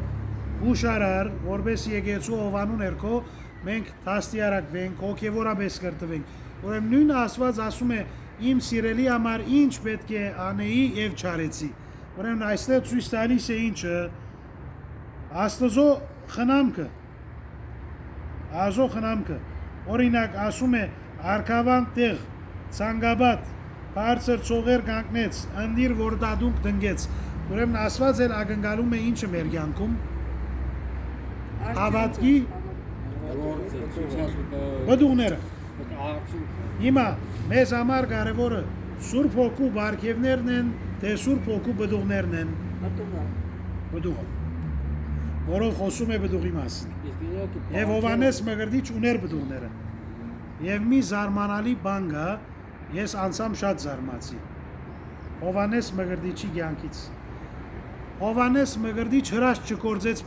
հուշարար, որպես եկեղեցու Հովանու ներքո մենք դաստիարակվենք, հոգևորապես կրթվենք։ Ուրեմն նույն Աստված ասում է իմ սիրելի համար ինչ պետք է անեի եւ չարեցի։ Ուրեմն այստեղ ցույց տալիս է ինչը Աստծո խնամքը։ Աստծո խնամքը։ Օրինակ ասում է արքավան տեղ ցանգաբատ բարձր ծողեր կանգնեց, անդիր որ դադուկ դնգեց։ Ուրեմն Աստված էլ ակնկալում է ինչը մեր կյանքում հավատքի բդուղները։ Հիմա մեզ համար կարևորը Սուրբ Հոգու բարգևներն են, թե Սուրբ Հոգու բդուղներն են։ Բդուղը, որով խոսում է բդուղի մասին։ Եվ Հովանես Մկրտիչ ուներ բդուղները։ Եվ մի զարմանալի բան կա, ես անցամ շատ զարմացի։ Հովանես Մկրտիչի կյանքից։ Հովանես Մկրտիչ հրաշք չկործեց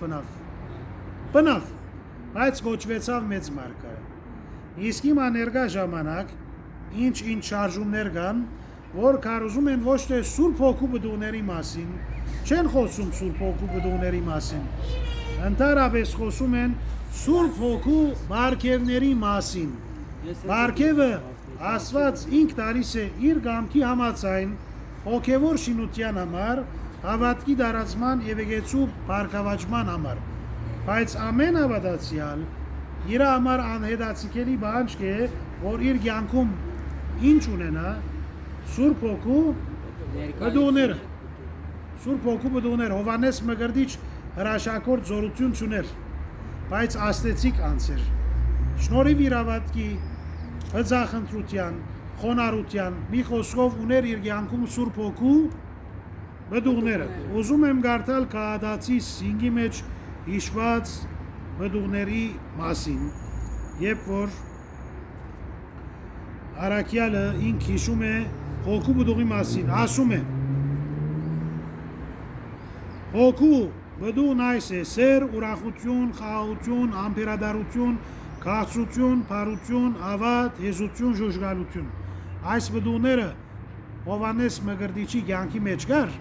բնավ, բայց կոչվեցավ մեծ մարգարե։ Իսկ հիմա ներկա ժամանակ ինչ շարժումներ կան, որ կարոզում են ոչ թե Սուրբ Հոգու բդուղների մասին, չեն խոսում Սուրբ Հոգու բդուղների մասին, ընդհանրապես խոսում են Սուրբ Հոգու բարգևների մասին։ Բարգևը Աստված ինքն տալիս է իր կամքի համաձայն հոգևոր շինության համար, հավատքի դարացման եւ եկեղեցու բարգավաճման համար։ Բայց ամեն հավատացյալ իր համար անհետացիկելի բանջք է, որ իր կյանքում ինչ ունենա Սուրբ Հոգու բդուղները։ Սուրբ Հոգու բդուղները Հովանես Մկրտիչ հրաշագործ զորություն չուներ, բայց աստեցիկ անձեր։ Շնորհիվ իր հավատքի, հծախնդրության, խոնարհության, մի խոսքով ուներ իր կյանքում Սուրբ Հոգու բդուղները։ Ուզում եմ կարդալ Գաղատացի 5-ի մեջ հիշված բդուղների մասին, երբ որ Արաքյալը ինք հիշում է Հոգու բդուղի մասին, ասում է. Հոգու բդուղն այս է՝ սեր, ուրախություն, խաղաղություն, ամփերադարություն, քաղցրություն, փարություն, հավատ, հեզություն, ժուժգալություն։ Այս բդուղները Հովանես Մկրտիչի կյանքի մեջ կար։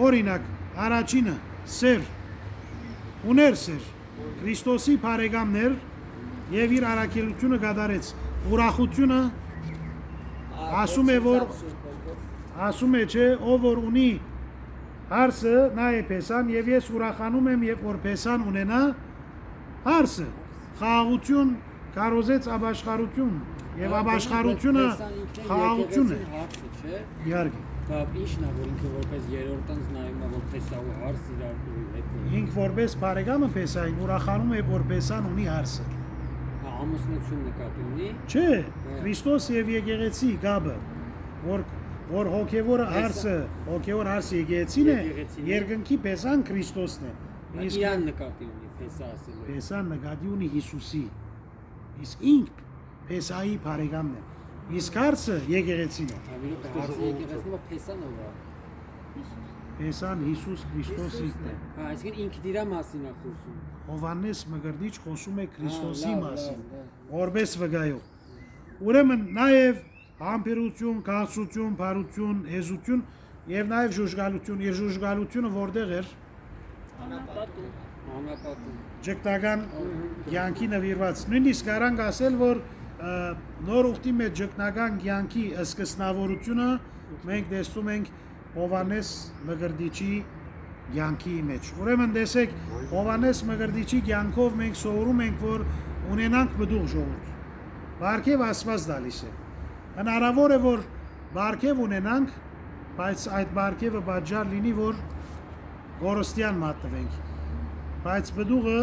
Օրինակ, առաջինը սեր, ուներ սեր, Քրիստոսի բարեկամներ եւ իր առաքելությունը կատարեց։ Ուրախությունը ասում է չէ, ով որ ունի հարսը նա է փեսան եւ ես ուրախանում եմ երբ որ փեսան ունենա հարսը։ Խաղաղություն կարոզեց ապաշխարություն եւ ապաշխարությունը խաղաղություն է։ Իհարկե։
Դա ի՞նչն է, որ ինքը որպես երրորդ անձ նայում է, որ փեսավը հարս իրար հետ։
Ինք որպես բարեկամը փեսային ուրախանում է որ փեսան ունի հարսը։
Ամուսնություն նկատի ունի։
Չէ, Քրիստոս եւ եկեղեցի գաբը, որ հոգևոր հարսը եկեղեցին է, երկնքի փեսան Քրիստոսն է։
Իսկ իրան նկատի ունի փեսա ասելու։
Փեսան նկատի ունի Հիսուսի։ Իսկ ինք փեսայի բարեկամն է։ Իսկ հարսը եկեղեցին է։
Եկեղեցին փեսան ով է։
Փեսան Հիսուս Քրիստոսի է։
Այսինքն ինքն իր մասին է խոսում։
Հովանես Մկրտիչ խոսում է Քրիստոսի մասին, որպես վկայող։ Ուրեմն նաև համբերություն, քաղցրություն, բարություն, հեզություն եւ նաև ժուժգալություն։ Իր ժուժգալությունը որտեղ էր։
Անապատում։
Ճգնական կյանքի նվիրված։ Նույնիսկ կարանք ասել, որ նոր ուխտի մեջ ճգնական կյանքի սկզբնավորությունը մենք տեսնում ենք Հովանես Մկրտիչի կյանքի մեջ։ Ուրեմն տեսեք, Հովանես Մկրտիչի կյանքով մենք սովորում ենք, որ ունենանք բդուղ ժողովուրդ։ Բարգև Աստված տալիս է։ Հնարավոր է, որ բարգև ունենանք, բայց այդ բարգևը պատճառ լինի, որ գորստյան մատնվենք։ Բայց բդուղը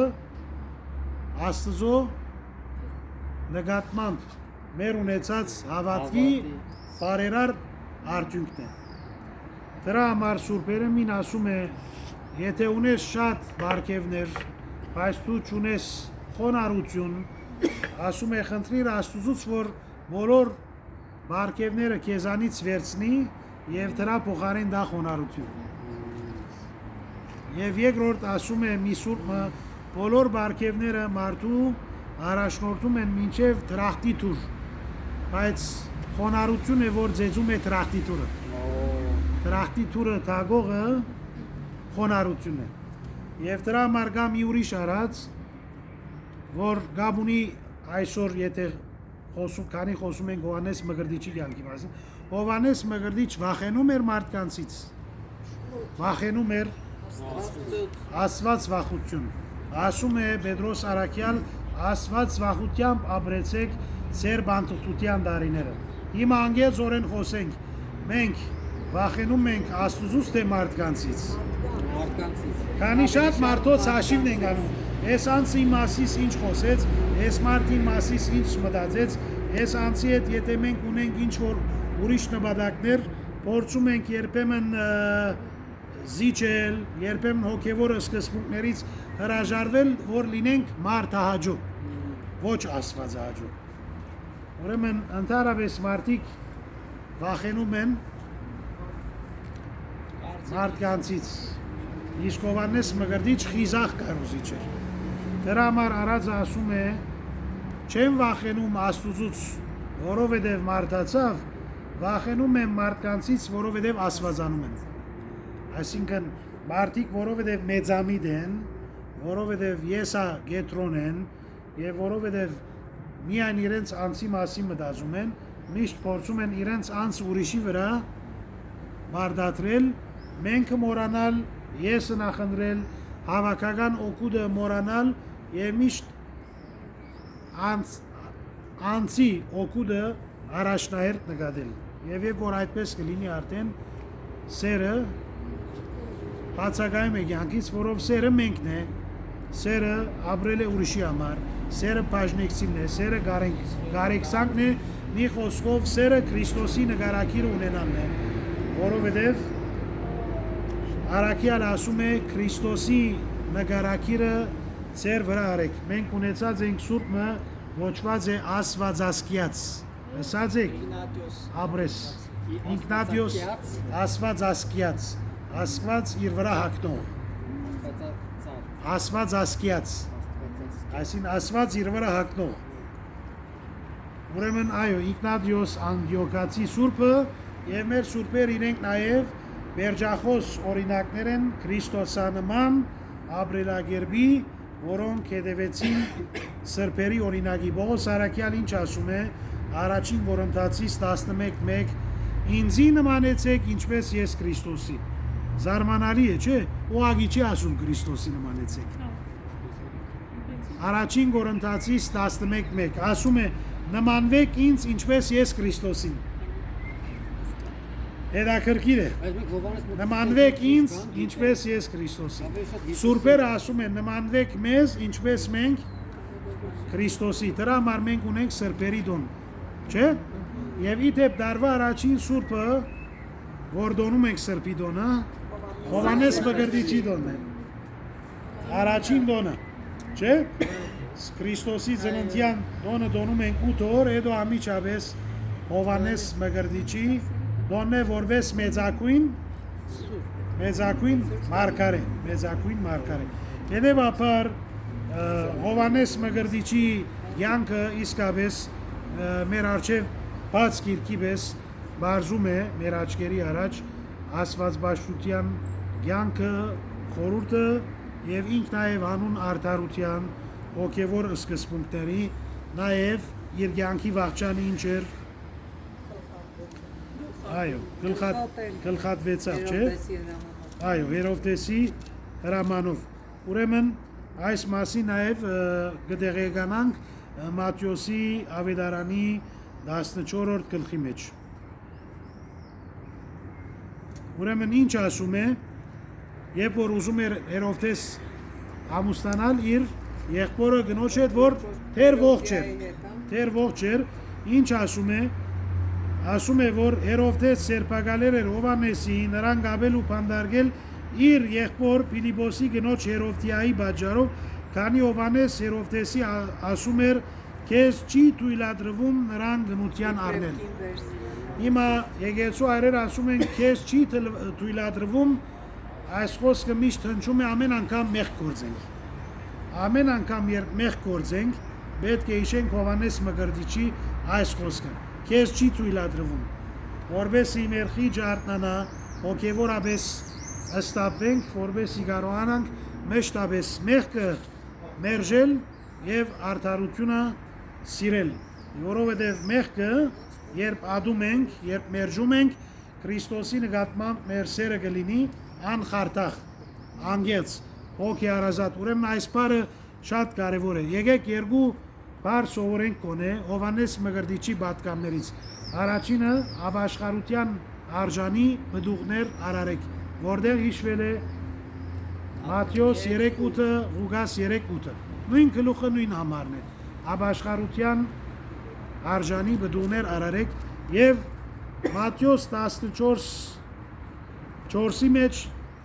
Աստծո նկատմամբ մեր ունեցած հավատքի բարերար արդյունքն է։ Դրա համար Սուրբերը մին ասում է, եթե ունես շատ բարգևներ, բայց դու չունես խոնարհություն, ասում է խնդրիր Աստծուց, որ բոլոր բարգևները քեզանից վերցնի եւ դրա փոխարեն դա խոնարհություն։ Եվ երկրորդ ասում է մի սուրբը բոլոր բարգևները մարդու առաջնորդում են մինչև դրախտի թուր, բայց խոնարհություն է որ ձեզում է դրախտի թուրը։ Դրախտի թուրը թագողը խոնարհություն է։ Եվ դրա համար կա մի ուրիշ արած, որ գաբունի այսօր եթե քանի խոսում ենք Հովհաննես Մկրտիչի կյանքի մասին, Հովհաննես Մկրտիչ վախենում էր մարդկանցից, վախենում էր Աստված վախություն։ Ասում է Պետրոս Արաքյալ, Աստված վախությամբ ապրեցեք ձեր բանտուտության դարիները։ Հիմա անգերձորեն խոսենք, մենք վախենում ենք Աստուծուց թե մարդկանցից։ Քանի շատ մարդոց հաշիվն ենք անում, ես անցի մասիս ինչ խոսեց, ես մարդի մասիս ինչ մտածեց, ես անցի հետ եթե մենք ունենք ինչ որ ուրիշ նպատակներ, փորձում ենք երբեմն զիջել, երբեմն հոգևոր սկզբունքներից հրաժարվել, որ լինենք մարդահաճո, ոչ Աստվածահաճո։ Ուրեմն ընդհանրապես մարդիկ վախենում են մարդկանցից, իսկ Հովհաննես Մկրտիչ խիզախ կարուզիչ էր։ Դրա համար արածը ասում է, չեմ վախենում Աստուծուց, որովհետև մարդացավ, վախենում եմ մարդկանցից, որովհետև Աստվածանում են։ Այսինքն մարդիկ, որովհետև մեծամիտ են, որովհետև եսա գետրոն են, եւ որովհետև միայն իրենց անձի մասին մտածում են, միշտ փորձում են իրենց անձ ուրիշի վրա բարդատրել, մենք մոռանալ, եսը նախընտրել, հավաքական օգուտը մոռանալ եւ միշտ անձի օգուտը առաջնահերթ նկատել։ Եվ երբ որ այդպես կլինի արդեն սերը բացակայում է կյանքից, որով սերը մենքն է, սերը ապրել է ուրիշի համար, սերը բաժնեկցին է, սերը գարեքսանքն է, մի խոսքով սերը Քրիստոսի նկարագիրը ունենալն է, որովհետև Արաքյալ ասում է Քրիստոսի նկարագիրը ձեր վրա արեք։ Մենք ունեցած ենք սուրբը ոչված է Աստվածազգյաց։ Լսած եք Աբրես Ինգնատիոս Աստվածազգյաց, Աստված իր վրա հագնող, Աստվածազգյաց, այսինքն Աստված իր վրա հագնող։ Ուրեմն այո, Ինգնատիոս Անդիոքացի սուրբը եւ մեր սուրբեր իրենք նաեւ Բերջախոս օրինակներ են Քրիստոսանման ապրելակերպի, որոնք հետևեցին սրբերի օրինակի։ Պողոս Արաքյալ ինչ ասում է առաջին Կորինթացիս 11:1 ինձի նմանեցեք ինչպես ես Քրիստոսի։ Զարմանալի է, չէ՞։ Ուղղակի չի ասում Քրիստոսի նմանեցեք։ Առաջին Կորինթացիս 11:1 ասում է նմանվեք ինձ ինչպես ես Քրիստոսին։ Հետաքրքիր է։ Նմանվեք ինձ, ինչպես ես Քրիստոսին։ Սուրբերը ասում են նմանվեք մեզ, ինչպես մենք Քրիստոսի։ Դրա համար մենք ունենք սրբերի դոն, չէ՞։ Եվ իդեպ դարվա առաջին սուրբը, որ դոնում ենք սրբի դոնը, Հովհաննես Մկրտիչի դոնն է։ Առաջին դոնը, չէ՞։ Քրիստոսի ծննդյան դոնը դոնում ենք 8 օր, հետո ամիջապես Հովհաննես Մկրտիչի դոնն է որպես մեծակույն մարգարե։ Հետևաբար Հովհաննես Մկրտիչի կյանքը իսկապես մեր առջև բաց գիրքի պես բարձում է մեր աչքերի առաջ աստվածպաշտության կյանքը, խորհուրդը եւ ինք նաեւ հանուն արդարության հոգեվոր սկզբունքների նաեւ իր կյանքի վաղճանը ինչ էր այո գլխատվեցավ չէ այո Հերովդեսի հրամանով ուրեմն այս մասին նաև կդեղեկանանք Մատթեոսի ավետարանի 14-րդ գլխի մեջ ուրեմն ինչ ասում է երբ որ ուզում էր Հերովդես ամուսնանալ իր եղբորը գնոջ հետ որ թեր ողջ էր ինչ ասում է որ Հերովդես սերբակալեր էր Հովհաննեսի նրան գաբել ու փանդարգել իր եղբոր Փիլիպոսի գնոջ Հերովդիայի պատճառով քանի Հովհաննես Հերովդեսի ասում էր քեզ չի թույլատրվում նրան գնության առնել հիմա եկեղեցու այրեր ասում են քեզ չի թույլատրվում այս խոսքը միշտ հնչում է ամեն անգամ մեղք գործենք։ Ամեն անգամ երբ մեղք գործենք, պետք է հիշենք Հովհաննես Մկրտիչի այս խոսքը։ Քեզ չի թույլատրվում, որովհետեւ մեր խիճը արթնանա, հոգևորապես հստապվենք, որովհետեւ կարողանանք մեջտաբես մեղքը մերժել եւ արդարությունը սիրել, որովհետեւ մեղքը երբ ադում ենք, երբ մերժում ենք, Քրիստոսի նկատմամբ մեր սերը կլինի անխարդախ, անգեց, հոգի առազատ։ Ուրեմն այս բառը շատ կարևոր է։ Եկեք երկու բառ սովորենք կոնե Հովհաննես Մկրտիչի պատգամներից։ Առաջինը ապաշխարության արժանի բդուղներ արարեք, որտեղ հիշվել է Մատթեոս 3:8, Ղուկաս 3:8։ Նույն գլուխը նույն համարն է։ Ապաշխարության արժանի բդուղներ արարեք եւ Մատթեոս 14:4-ի մեջ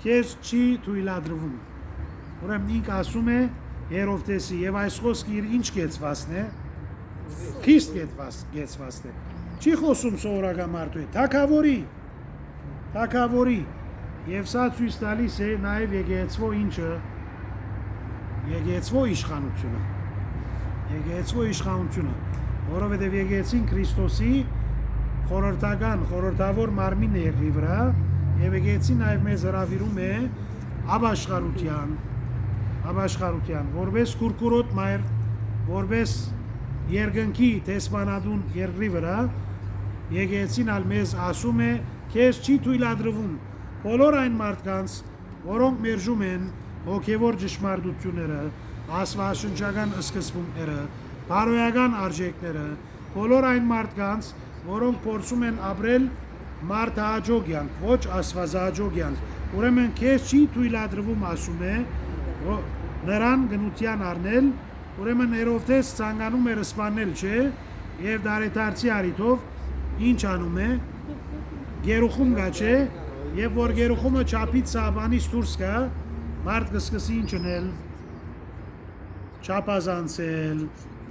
քեզ չի թույլատրվում։ Ուրեմն ինք ասում է Հերովտեսի եւ այս խոսքը իր ինչ կեցվածն է։ Քիստ կեցվածն է։ Չի խոսում սովորական մարդու հետ, թագավորի։ Եվ սա ցույց տալիս է նաեւ եկեղեցվո ինչը։ Եկեղեցվո իշխանությունը, որովհետեւ եկեղեցին Քրիստոսի խորհրդավոր մարմինն է եղի վրա եւ եկեղեցին նաեւ մեզ հրավիրում է ապաշխարության, որպես կուրկուրոտ մայր, որպես երկնքի տեսմանադուն երկրի վրա, եկեղեցին ալ մեզ ասում է, քեզ չի թույլատրվում բոլոր այն մարդկանց, որոնք մերժում են հոգևոր ճշմարտությունները, աստվածաշնչական սկզբունքները, բարոյական արժեքները, բոլոր այն մարդկանց, որոնք փորձում են ապրել մարդահաճո կյանք, ոչ աստվածահաճո կյանք։ Ուրեմն քեզ չի թույլատրվում, ասում է, նրան գնության առնել, ուրեմն Հերովտես ցանկանում էր սպանել, չէ՞, եւ դարեդարձի առիթով ինչ անում է, գերուխում գա, չէ՞, եւ որ գերուխումը չափից սաբանից դուրս գա, մարդ կսկսի ինչ անել, չափազանցել,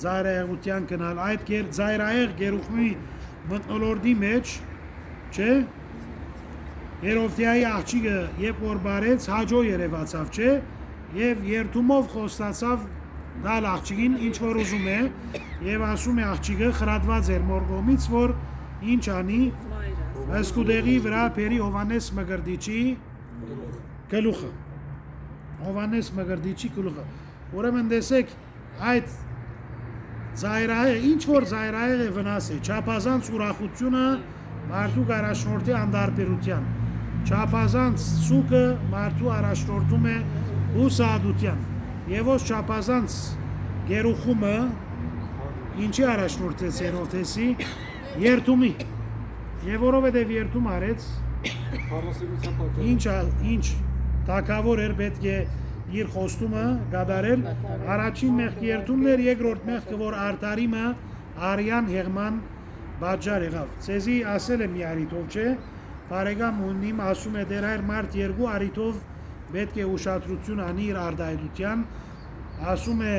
ծայրահեղության գնալ, այդ ծայրահեղ գերուխմի մտնոլորտի մեջ, չէ՞, Հերովդիայի աղջիկը երբ որ բարեց հաջո երևացավ, չէ՞, եւ երթումով խոստացավ դալ աղջիկին ինչ որ ուզում է եւ ասում է աղջիկը խրատված էր մոր կողմից, որ ինչ անի, սկուդեղի վրա բերի Հովհաննես Մկրտիչի գլուխը։ Ուրեմն տեսեք այդ ինչ որ ծայրահեղ է վնաս է, չափազանց ուրախությունը մարդու առաջնորդի անդարբերության, չափազանց սուկը մարդու առաջնորդում է հուսահատության, եւ ոչ չափազանց գերուխումը ինչի առաջնորդեց Հերովտեսի երթումի, եւ որովհետեւ երթում արեց, ինչ թագավոր էր պետք է իր խոստումը կատարել, առաջին մեղքի երթումն էր, երկրորդ մեղքը, որ արդարիմը արյան հեղման բաժար եղավ։ Ցեզի ասել եմ մի առիթով, չէ՞, բարեկամ ունիմ ասում է դեր այր մարդ երկու առիթով պետք է ուշադրություն անի իր արդայդության, ասում է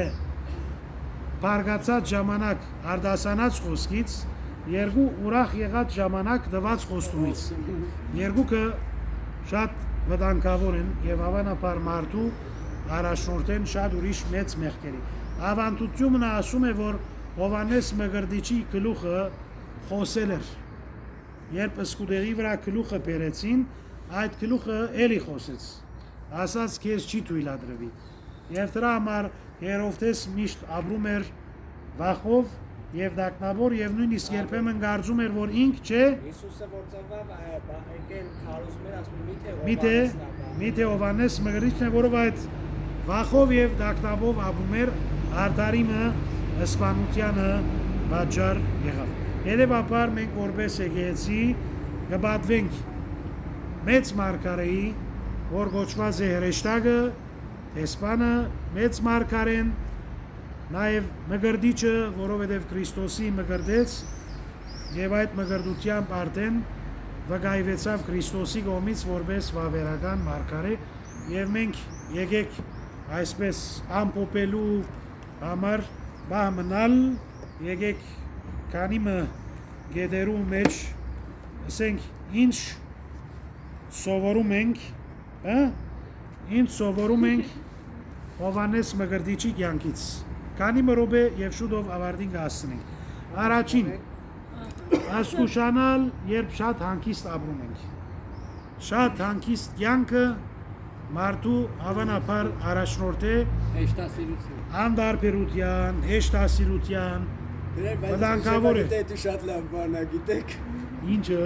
բարգացած ժամանակ արդասանած խոսքից, երկու ուրախ եղած ժամանակ տված խոստումից։ Երկուքը շատ վտանգավոր են եւ հավանաբար մարդու առաջնորդեն շատ ուրիշ մեծ մեղքերի։ Ավանդությունը ասում է, որ Հովհաննես Մկրտիչի գլուխը խոսել էր։ Երբ սկուդեղի վրա գլուխը բերեցին, այդ գլուխը էլի խոսեց։ Ասաց քեզ չի թույլատրվի։ Եվ դրա համար Հերովտես միշտ ապրում էր վախով եւ դակնաբոր եւ նույնիսկ երբեմն կարծում էր, որ ինք չէ։
Հիսուսը որտեղավ եկել քարոզում էր, ասում
միթե Հովհաննես Մկրտիչն է, որով այդ վախով եւ դակնաբով ապրում էր, արդարիմը սպանությանը բաժար եղավ։ Հետևաբար մենք որպես եկեղեցի կպատվենք մեծ մարգարեի, որ կոչված է հրեշտակը, դեսպանը, մեծ մարգարեն, նաև Մկրտիչը, որովհետև Քրիստոսի մկրտեց եւ այդ մկրտությամբ արդեն վկայվեցավ Քրիստոսի կողմից որպես վավերական մարգարե եւ մենք եկեք այսպես ամփոփելու համար բամնալ եկեք քանիմը գեդերու մեջ ասենք ինչ սովորում ենք Հա? Ինչ սովորում ենք Հովանես Մկրտիչի կյանքից։ Քանի րոպե եւ շուտով ավարտին կհասցնենք։ Առաջին ասկուշանալ, երբ շատ հանգիստ ապրում ենք։ Շատ հանգիստ կյանքը մարդու հավանաբար առաջնորդ է
Հեշտասիրություն։
անդարբերության, հեշտասիրության, վտանգավոր է։
Դե շատ լավ բան է, գիտեք։
Ինչը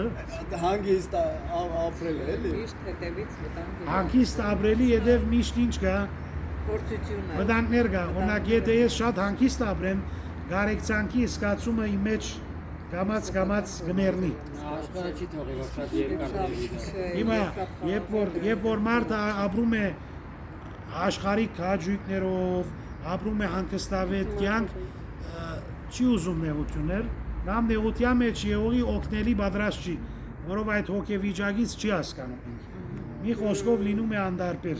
Հանգիստ ապրել է, էլի։
Միշտ հետևից վտանգ է։
հանգիստ ապրելի հետև միշտ ինչ կա,
Փորձությունը։
վտանգներ կա։ Օրինակ եթե ես շատ հանգիստ ապրեմ, գարեկցանքի զգացումը իմ մեջ կամած գմեռնի։
Աշխարհը չի թողի, որ շատ երկար դեպի։
Հիմա երբ որ մարդը ապրում է աշխարհիկ հաճույքներով, ապրում է հանգստավետ կյանք, չի ուզում նեղություններ, նամ նեղության մեջ եղողի օգնելի պատրաստ չի, որով այդ հոգեվիճակից չի հասկանում։ Մի խոսքով լինում է անդարբեր։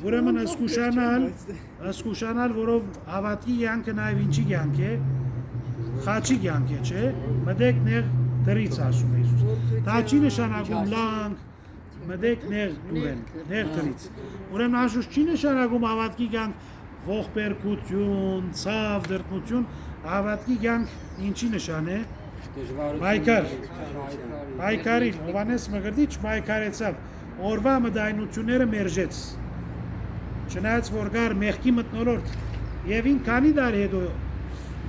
Ուրեմն ասկուշանալ, որով հավատքի կյանքը նաև ինչի կյանք է, խաչի կյանք է, չէ՞, մտեք նեղ դրից ասում է Հիսուս։ Դա չի նշանակում լանք, մտեք նեղ դուրեն, նեղ դրից։ Ուրեմն անշուշտ չի նշանակում հավատքի կյանք ողբերգություն, ցավ, դրդմություն, հավատքի կյանք ինչի նշան է։ Պայքար։ Պայքարի Հովանես Մկրտիչ պայքարեցավ, օրվա մտայնությունները մերժեց։ Չնայած որ գար մեղքի մթնոլորտ եւ ինքանի դար հետո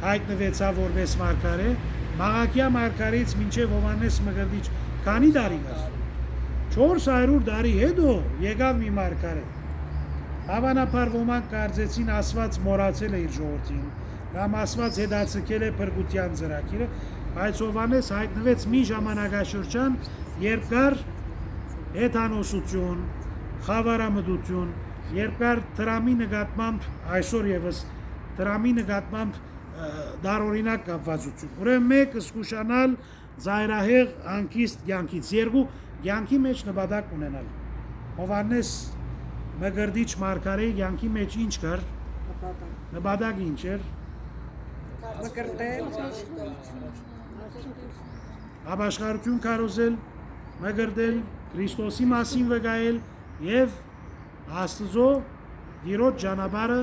հայտնվեցավ որպես մարգարե, Մաղաքիա մարգարեից մինչև Հովանես Մկրտիչ քանի տարի գար։ 400 տարի հետո եկավ մի մարգարե։ Հավանաբար ոմանք կարծեցին ասված մոռացել է իր ժողովրդին, կամ ասված հետացկել է փրկության ծրագիրը, բայց Հովանես հայտնվեց մի ժամանակաշրջան, երբ կար հեթանոսություն, խավարամտություն, երբ կար դրամի նկատմամբ այսօր եւս դրամի նկատմամբ դարօրինակ կապվածություն։ Ուրեմն մեկ զգուշանալ զայրահեղ անկիստ կյանքից, երկու կյանքի մեջ նպատակ ունենալ։ Հովանես Մկրտիչ մարգարեի կյանքի մեջ ինչ կար։ Նպատակը ինչ էր։
Մկրտել
Ապաշխարություն կարոզել, մկրտել, Քրիստոսի մասին վկայել եւ Աստծո դիրոջ ճանապարհը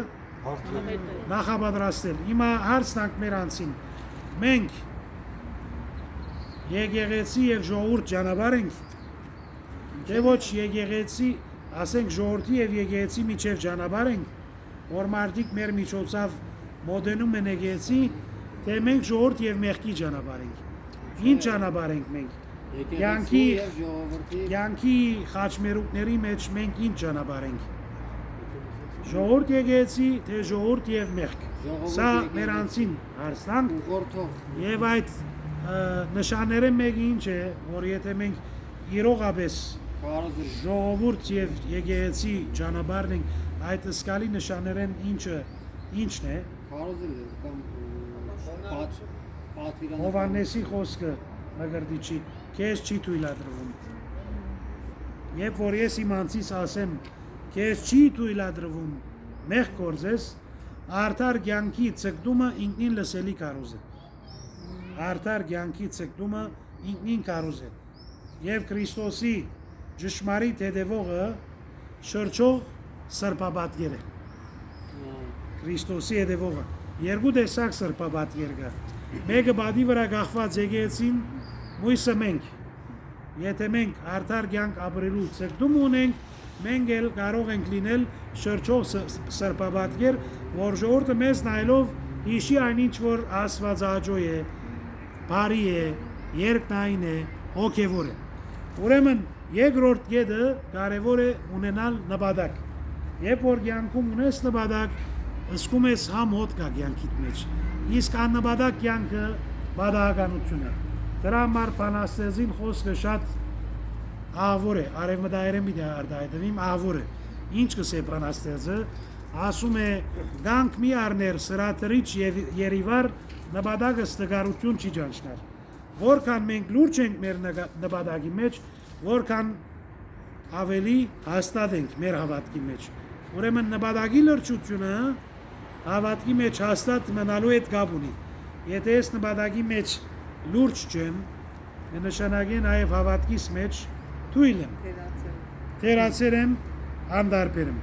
նախապատրաստել։ Հիմա հարցն անք մեր անցին։ Մենք եկեղեցի եւ ժողովուրդ ճանապարհ ենք, թե ոչ եկեղեցի, ասենք ժողովրդի եւ եկեղեցի միջև ճանապարհ ենք, որ մարդիկ մեր միջոցով մոդենում են եկեղեցի, թե մենք ժողովուրդ եւ մեղքի ճանապարհ ենք։ Ինչ ճանապարհ ենք մենք։ Կյանքի խաչմերուկների մեջ մենք ինչ ճանապարհ ենք։ Ժողովուրդ եկեղեցի, թե ժողովուրդ եւ մեղք։ Սա մեր անցին հարցանք եւ այդ նշանները մեկը ինչ է, որ եթե մենք իրողապես ժողովուրդ եւ եկեղեցի ճանապարհն ենք, այդ սկալի նշաններն ինչն է։ Հովանեսի խոսքը Մկրտիչի քեզ չի թույլատրվում։ Երբ որ ես իմ անձից ասեմ, քեզ չի թույլատրվում մեղ գործես, արդար կյանքի ցկտումը ինքնին լսելի կարոզ է։ Արդար կյանքի ցկտումը ինքնին կարոզ է։ Եվ Քրիստոսի ճշմարիտ հետևողը շրջող սրբապատկեր է։ Քրիստոսի հետևողը երկու տեսակ սրբապատկեր կա։ Մեկը բադի վրա գախված եկեղեցին մույսը մենք։ Եթե մենք արդար կյանք ապրելու ցկտում ունենք, մենք էլ կարող ենք լինել շրջող սրբապատկեր, որ ժողովուրդը մեզ նայելով հիշի այնինչ որ Աստվածաճո է, բարի է, երկնային է, հոգևոր է։ Ուրեմն երկրորդ կետը կարևոր է ունենալ նպատակ։ Երբ որ կյանքում ունես նպատակ, զգում ես համոտ կա կյանքիդ մեջ։ Իսկ աննպատակ կյանքը բադահականություն է։ Դրա համար Փանաստեզին խոսքը շատ ահավոր է, արևմտայերեն մի արտահայտվիմ ահավոր է։ Ինչ կսե Փանաստեզը, ասում է գանք մի առներ սրաթրիչ եւ երիվար նպատակը ստգարություն չի ճանչնար։ Որքան մենք լուրջ ենք մեր նպատակի մեջ, որքան ավելի հաստատ ենք մեր հավատքի մեջ։ Ուրեմն նպատակի լրջությունը հավատքի մեջ հաստատ մնալու հետ կապ ունի։ Եթե ես նպատակի մեջ լուրջ չեմ, նշանակի նաև հավատքիս մեջ թույլ եմ։ թերացել եմ, անդարբերեմ։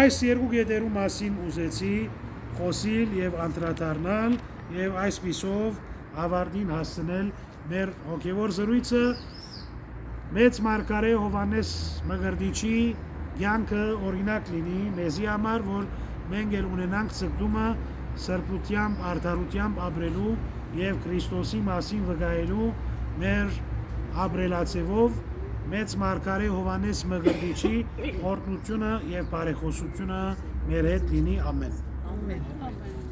Այս երկու գետերու մասին ուզեցի խոսիլ եւ անդրադառնալ եւ այսպիսով ավարտին հասցնել մեր հոգեվոր զրույցը մեծ մարգարե Հովանես Մղրդիչի կյանքը օրինակ լինի մեզի համար, որ մենք էլ ունենանք ցկտումը սրբությամբ, արդարությամբ ապրելու եւ Քրիստոսի մասին վկայելու մեր ապրելացեվով մեծ մարգարե Հովանես Մղրդիչի օրհնությունը եւ բարեխոսությունը մեր հետ լինի ամեն։
Ամեն։